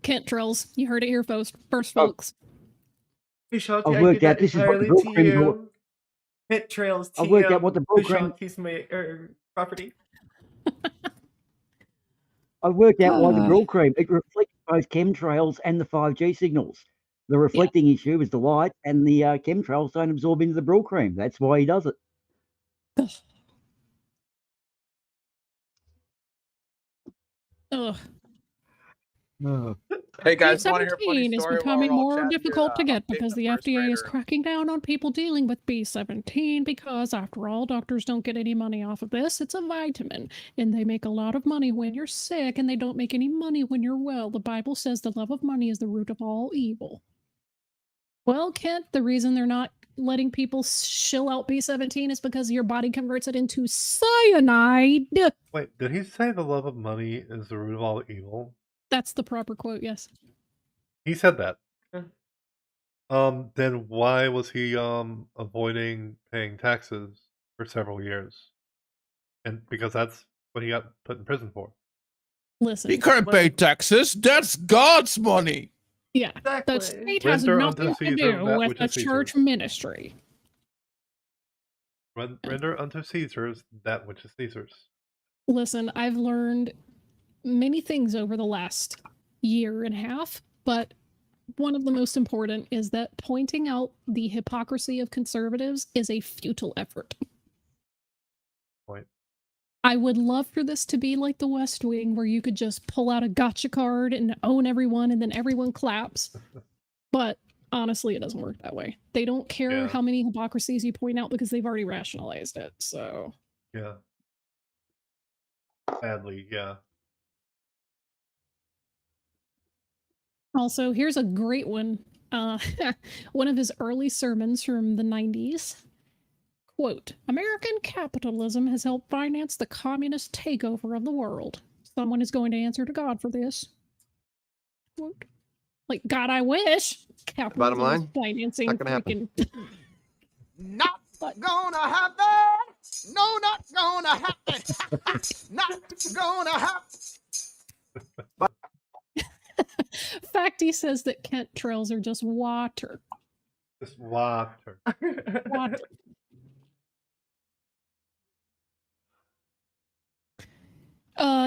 Kent trails. You heard it here first, folks. Hey, Shanti, I've I worked give out that this is what the entirely to program you. Kent trails, I've worked out what the program. Shanti's my property. I worked out why the grill cream, it reflects both chemtrails and the 5G signals. The reflecting issue is the light, and the chemtrails don't absorb into the brill cream. That's why he does it. Ugh. Hey guys, want to hear a funny B17 is story? becoming while we're all more chatting difficult to here, get because the FDA is cracking down on people dealing with B17 because, after all, doctors don't get any money off of this. It's a vitamin, and they make a lot of money when you're sick, and they don't make any money when you're well. The Bible says the love of money is the root of all evil. Well, Kent, the reason they're not letting people shill out B17 is because your body converts it into cyanide. Wait, did he say the love of money is the root of all evil? That's the proper quote, yes. He said that. Yeah. Then why was he avoiding paying taxes for several years? And because that's what he got put in prison for. Listen. He can't pay taxes. That's God's money. Yeah, exactly. the state has Render nothing unto to Caesar do that with which the is church Caesar's. ministry. Render unto Caesar's that which is Caesar's. Listen, I've learned many things over the last year and a half, but one of the most important is that pointing out the hypocrisy of conservatives is a futile effort. Point. I would love for this to be like the West Wing, where you could just pull out a gotcha card and own everyone, and then everyone claps. But honestly, it doesn't work that way. They don't care how many hypocrisies you point out because they've already rationalized it. So yeah, sadly, yeah. Also, here's a great one. One of his early sermons from the 90s. Quote, American capitalism has helped finance the communist takeover of the world. Someone is going to answer to God for this. Quote, like, God, I wish capitalism Bottom line, was financing not gonna happen. Not gonna happen. No, not gonna happen. Not gonna happen. Facty says that Kent trails are just water. Just water. Water.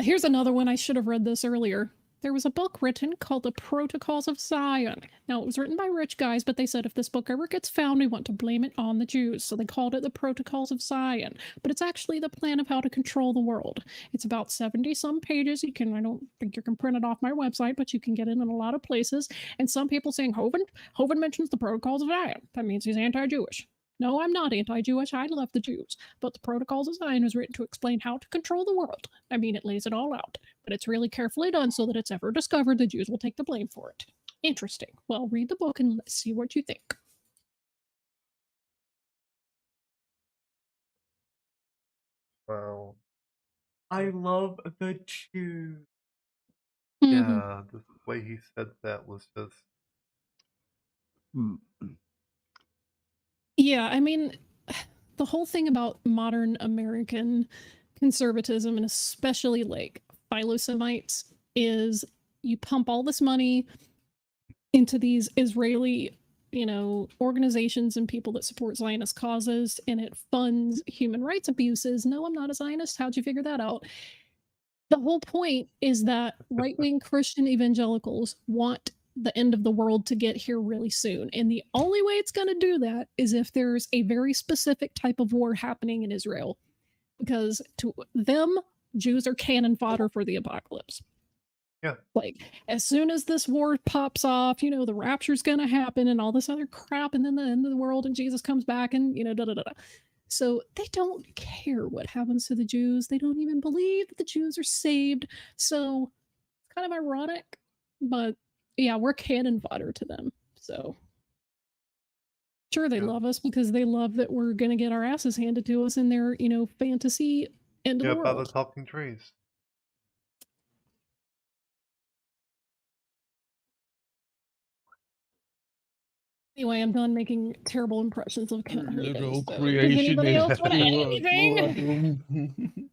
Here's another one. I should have read this earlier. There was a book written called The Protocols of Zion. Now, it was written by rich guys, but they said if this book ever gets found, we want to blame it on the Jews. So they called it The Protocols of Zion. But it's actually the plan of how to control the world. It's about 70-some pages. I don't think you can print it off my website, but you can get it in a lot of places. And some people saying, Hovind mentions the Protocols of Zion. That means he's anti-Jewish. No, I'm not anti-Jewish. I love the Jews. But the Protocols of Zion was written to explain how to control the world. I mean, it lays it all out. But it's really carefully done so that it's ever discovered, the Jews will take the blame for it. Interesting. Well, read the book and let's see what you think. Wow. I love the Jews. Yeah, the way he said that was just... Yeah, I mean, the whole thing about modern American conservatism, and especially like philo-Semites, is you pump all this money into these Israeli, organizations and people that support Zionist causes, and it funds human rights abuses. No, I'm not a Zionist. How'd you figure that out? The whole point is that right-wing Christian evangelicals want the end of the world to get here really soon. And the only way it's going to do that is if there's a very specific type of war happening in Israel. Because to them, Jews are cannon fodder for the apocalypse. Yeah. Like, as soon as this war pops off, the rapture's going to happen and all this other crap, and then the end of the world and Jesus comes back and, da da da da. So they don't care what happens to the Jews. They don't even believe that the Jews are saved. So it's kind of ironic, but yeah, we're cannon fodder to them. So sure, they love us because they love that we're going to get our asses handed to us in their, fantasy end of the by world. the talking trees. Anyway, I'm done making terrible impressions of Kent Hovind. Literal So, does anybody else want to add anything?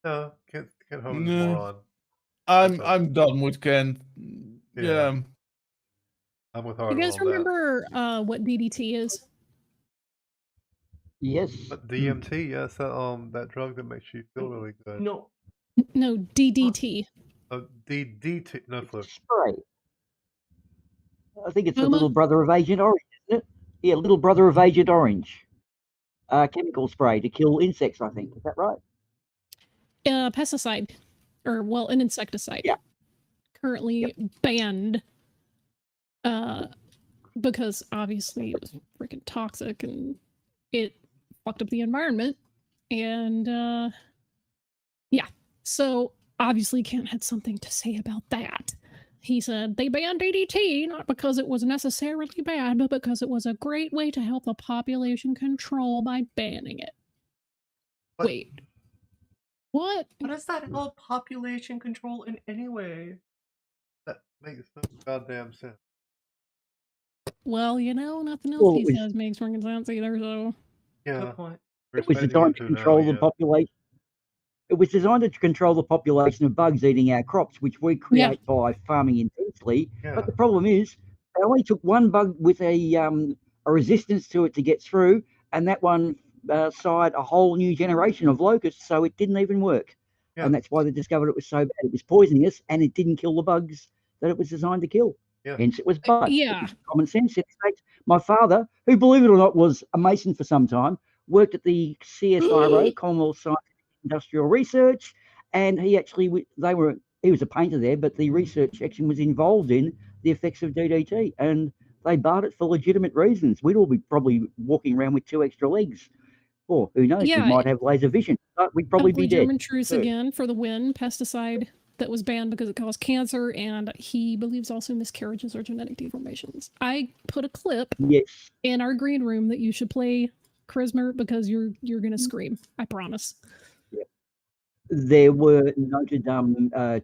No, Kent Hovind's No. moron. I'm done with Ken. Yeah. I'm with You Harlan guys on that. remember what DDT is? Yes. But DMT, yes, that drug that makes you feel really good. No. No, DDT. DDT, no clue. Spray. I think it's the little brother of Agent Orange, isn't it? Yeah, little brother of Agent Orange. Chemical spray to kill insects, I think. Is that right? Pesticide. Or, well, an insecticide. Yeah. Currently banned. Because obviously it was freaking toxic and it fucked up the environment. And, yeah. So, obviously Kent had something to say about that. He said they banned DDT not because it was necessarily bad, but because it was a great way to help the population control by banning it. What? Wait. What? How does that help population control in any way? That makes no goddamn sense. Well, nothing else he says makes freaking sense either, so. Yeah. Good point. It was designed to control the population. It was designed to control the population of bugs eating our crops, which we create by farming intensely. Yeah. But the problem is, they only took one bug with a resistance to it to get through, and that one sired a whole new generation of locusts, so it didn't even work. Yeah. And that's why they discovered it was so bad. It was poisoning us, and it didn't kill the bugs that it was designed to kill. Yeah. Hence, it was bugs. Yeah. It was common sense. My father, who, believe it or not, was a mason for some time, worked at the CSIRO, Commonwealth Scientific Industrial Research, and he was a painter there, but the research section was involved in the effects of DDT, and they barred it for legitimate reasons. We'd all be probably walking around with 2 extra legs, or who knows, we might have laser vision, but we'd probably be dead. German truce again for the win. Pesticide that was banned because it caused cancer, and he believes also miscarriages or genetic deformations. I put a clip in our green room that you should play, Charisma, because you're gonna scream. I promise. There were noted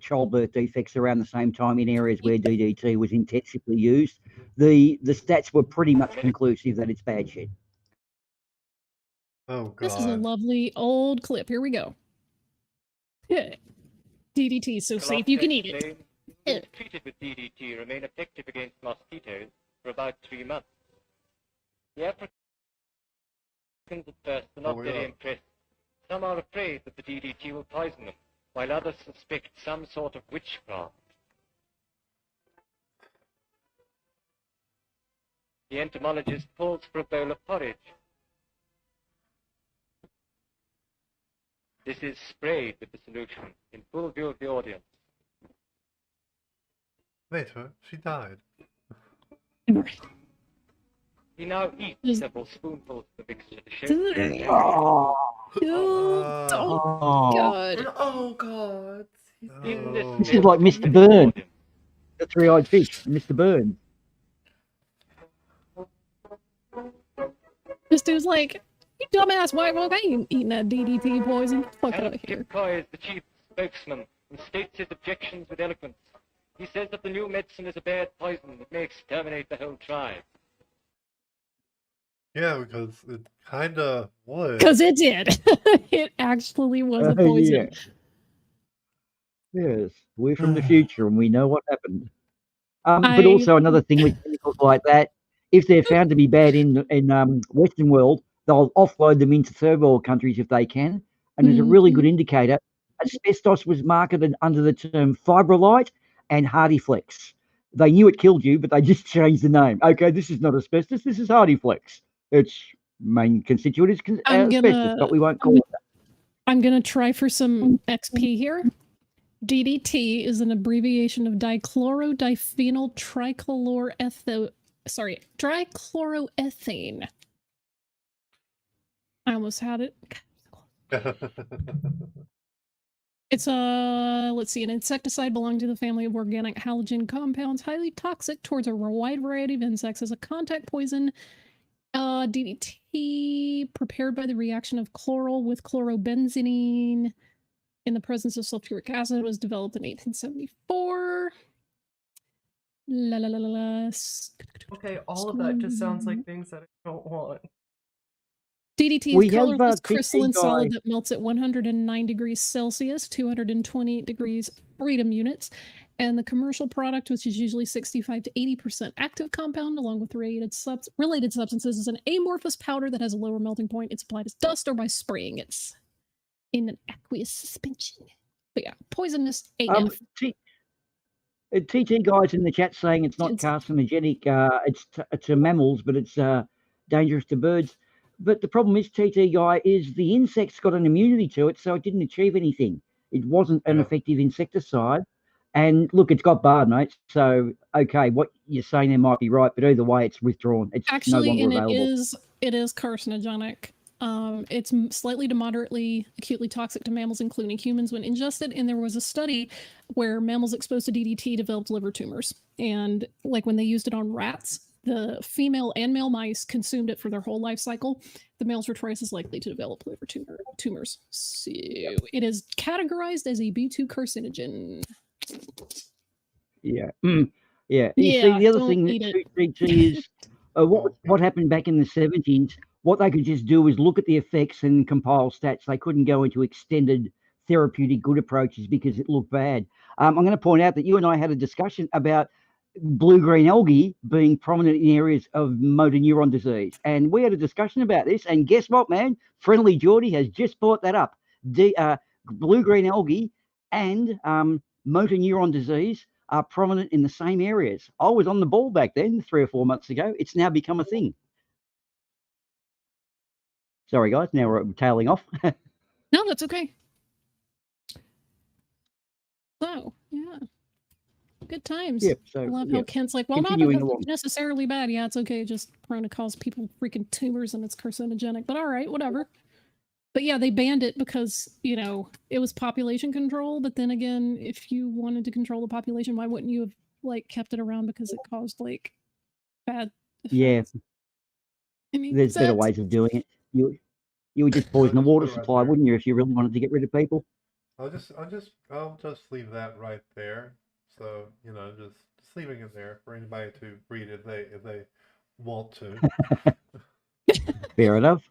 childbirth defects around the same time in areas where DDT was intensively used. The stats were pretty much conclusive that it's bad shit. Oh, God. This is a lovely old clip. Here we go. DDT is so safe you can eat it. Treated with DDT remain effective against mosquitoes for about 3 months. The Africans at first are not very impressed. Some are afraid that the DDT will poison them, while others suspect some sort of witchcraft. The entomologist calls for a bowl of porridge. This is sprayed with the solution in full view of the audience. Later, she died. He now eats several spoonfuls of the mixture to show. God. Oh, God. This is like Mr. Burn, the 3-eyed fish, Mr. Burn. This dude's like, you dumbass white folk, I ain't eating that DDT poison. Fuck out of here. Kipkoy is the chief spokesman and states his objections with eloquence. He says that the new medicine is a bad poison that may exterminate the whole tribe. Yeah, because it kind of would. Because it did. It actually was a Yeah. poison. Yes, we're from the future and we know what happened. But I also another thing with chemicals like that, if they're found to be bad in Western world, they'll offload them into third world countries if they can. And there's a really good indicator. Asbestos was marketed under the term fibrolite and Hardyflex. They knew it killed you, but they just changed the name. Okay, this is not asbestos. This is Hardyflex. Its main constituent is asbestos, but we won't call it that. I'm gonna try for some XP here. DDT is an abbreviation of dichlorodyphenyl trichloroethane. I almost had it. It's let's see, an insecticide belonging to the family of organic halogen compounds, highly toxic towards a wide variety of insects as a contact poison. DDT prepared by the reaction of chloral with chlorobenzene in the presence of sulfuric acid was developed in 1874. La la la la la. Okay, all of that just sounds like things that I don't want. DDT We is have, colorless TT crystalline solid guy. that melts at 109 degrees Celsius, 228 degrees freedom units, and the commercial product, which is usually 65 to 80% active compound, along with related substances, is an amorphous powder that has a lower melting point. It's applied as dust or by spraying. It's in an aqueous suspension. But yeah, poisonous AF. TT guys in the chat saying it's not carcinogenic. It's to mammals, but it's dangerous to birds. But the problem is, TT guy, is the insects got an immunity to it, so it didn't achieve anything. It wasn't an effective insecticide. And look, it's got barred, mate. So okay, what you're saying there might be right, but either way, it's withdrawn. It's Actually, no longer and available. it is carcinogenic. It's slightly to moderately acutely toxic to mammals, including humans, when ingested. And there was a study where mammals exposed to DDT developed liver tumors. And like when they used it on rats, the female and male mice consumed it for their whole life cycle. The males were twice as likely to develop liver tumors. So it is categorized as a B2 carcinogen. Yeah. Yeah. You see, the other thing that DDT is what happened back in the 70s. What they could just do is look at the effects and compile stats. They couldn't go into extended therapeutic good approaches because it looked bad. I'm going to point out that you and I had a discussion about blue-green algae being prominent in areas of motor neuron disease. And we had a discussion about this. And guess what, man? Friendly Geordie has just brought that up. Blue-green algae and motor neuron disease are prominent in the same areas. I was on the ball back then 3 or 4 months ago. It's now become a thing. Sorry, guys. Now we're tailing off. No, that's okay. So, yeah. Good times. Yep, so, I love how Kent's like, well, not necessarily bad. Yeah, it's okay. Just prone to cause people freaking tumors and it's carcinogenic. But all right, whatever. But yeah, they banned it because, you know, it was population control. But then again, if you wanted to control the population, why wouldn't you have, like, kept it around because it caused, like, bad effects? Yeah. I mean, there's better ways of doing it. You would just poison the water supply, wouldn't you, if you really wanted to get rid of people? I'll just leave that right there. So, you know, just leaving it there for anybody to read if they want to. Fair enough.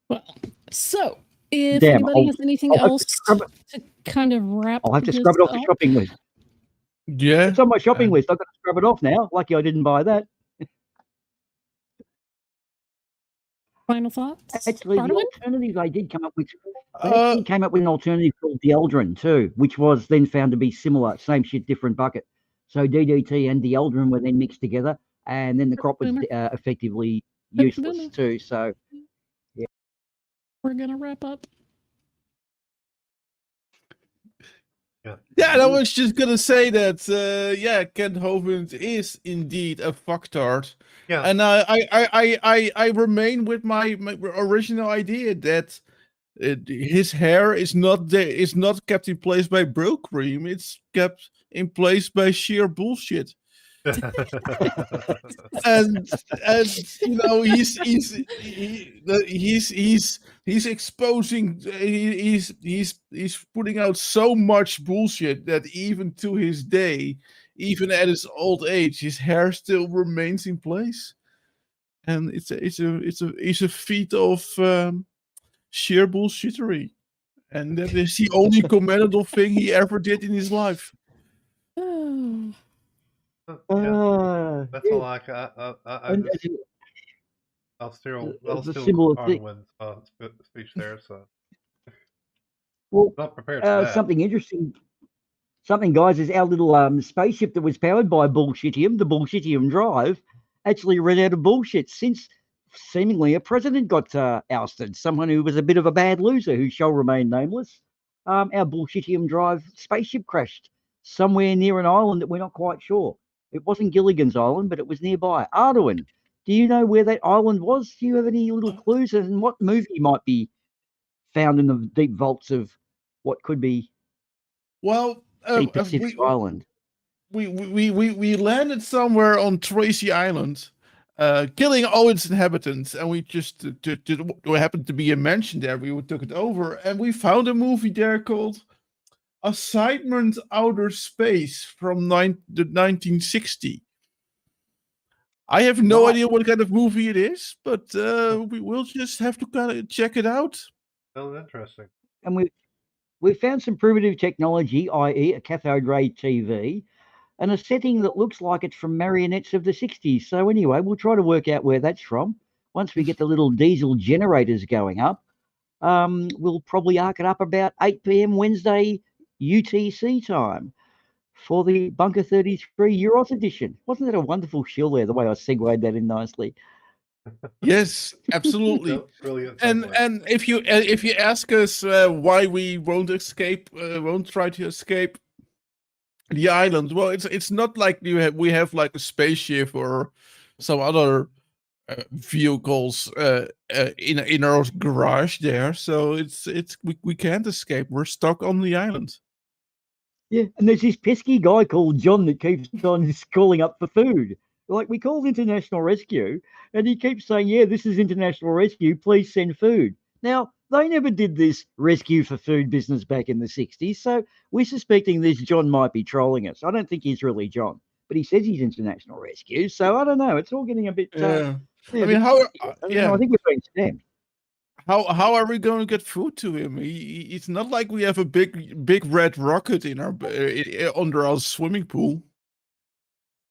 Well, so if anybody has anything else to kind of wrap, I'll have to scrub it off the shopping list. Yeah, it's on my shopping list. I've got to scrub it off now. Lucky I didn't buy that. Final thoughts? Actually, the alternative they did come up with. They actually came up with an alternative called Dieldrin too, which was then found to be similar. Same shit, different bucket. So DDT and Dieldrin were then mixed together, and then the crop was effectively useless too. So, yeah. We're gonna wrap up. Yeah, I was just gonna say that. Yeah, Kent Hovind is indeed a fucktard. Yeah, and I remain with my original idea that his hair is not kept in place by bro cream. It's kept in place by sheer bullshit. and you know he's exposing he's putting out so much bullshit that even to his day, even at his old age, his hair still remains in place. and it's a feat of sheer bullshittery, and that is the only commendable thing he ever did in his life. Yeah, that's Yeah. all I And I'll steal it's a similar thing. Arwen's speech there. So Well, not prepared for that. something, guys, is our little spaceship that was powered by bullshitium, the bullshitium drive, actually ran out of bullshit since seemingly a president got ousted, someone who was a bit of a bad loser who shall remain nameless. Our bullshitium drive spaceship crashed somewhere near an island that we're not quite sure. It wasn't Gilligan's Island, but it was nearby. Arduin, do you know where that island was? Do you have any little clues and what movie might be found in the deep vaults of what could be Well, Deep Pacific Island? we landed somewhere on Tracy Island, killing all its inhabitants, and we just we happened to be a mansion there. We took it over, and we found a movie there called Assignment Outer Space from the 1960. I have no idea what kind of movie it is, but we will just have to kind of check it out. Sounds interesting. And we found some primitive technology, i.e. a cathode ray TV, and a setting that looks like it's from marionettes of the 60s. So anyway, we'll try to work out where that's from. Once we get the little diesel generators going up, we'll probably arc it up about 8 p.m. Wednesday UTC time for the Bunker 33 Euros edition. Wasn't that a wonderful shill there, the way I segued that in nicely? Yes, absolutely. Yep, brilliant. And if you ask us why we won't try to escape the island, well, it's not like we have like a spaceship or some other vehicles in our garage there. So we can't escape. We're stuck on the island. Yeah, and there's this pesky guy called John that keeps on calling up for food. Like, we called International Rescue, and he keeps saying, yeah, this is International Rescue, please send food. Now, they never did this rescue for food business back in the 60s, so we're suspecting this John might be trolling us. I don't think he's really John, but he says he's International Rescue, so I don't know. It's all getting a bit... Yeah. I mean, I think we're being scammed. How are we going to get food to him? It's not like we have a big red rocket in our under our swimming pool.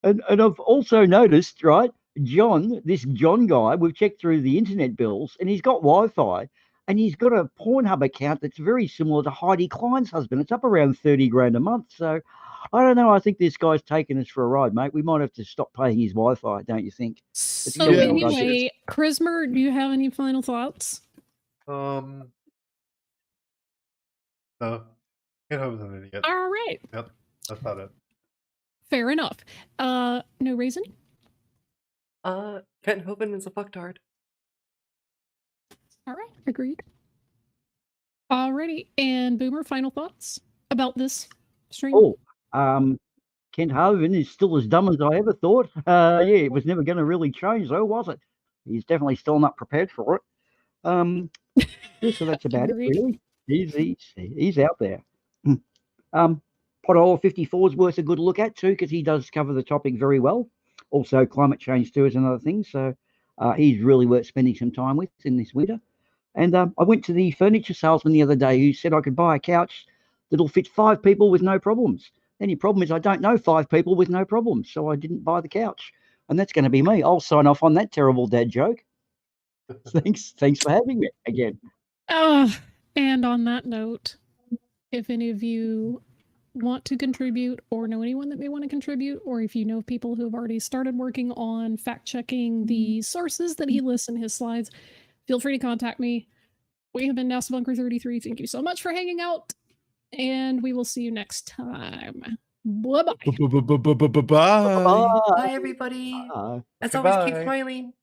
And I've also noticed, right, this John guy, we've checked through the internet bills, and he's got Wi-Fi, and he's got a Pornhub account that's very similar to Heidi Klein's husband. It's up around 30 grand a month. So I don't know. I think this guy's taking us for a ride, mate. We might have to stop paying his Wi-Fi, don't you think? So anyway, Chrismer, do you have any final thoughts? No. Can't have an idiot. All right. Yep, that's about it. Fair enough. No reason? Kent Hovind is a fucktard. All right, agreed. Alrighty, and Boomer, final thoughts about this stream? Oh, Kent Hovind is still as dumb as I ever thought. Yeah, it was never going to really change, though, was it? He's definitely still not prepared for it. Yeah, so that's about it, really. He's out there. Pothole 54 is worth a good look at, too, because he does cover the topic very well. Also, climate change, too, is another thing. So he's really worth spending some time with in this winter. And I went to the furniture salesman the other day who said I could buy a couch that'll fit 5 people with no problems. The only problem is I don't know 5 people with no problems, so I didn't buy the couch. And that's going to be me. I'll sign off on that terrible dad joke. Thanks for having me again. And on that note, if any of you want to contribute or know anyone that may want to contribute, or if you know people who have already started working on fact-checking the sources that he lists in his slides, feel free to contact me. We have been NASA Bunker 33. Thank you so much for hanging out, and we will see you next time. Bye-bye. Bye. Bye, everybody. As always, keep smiling.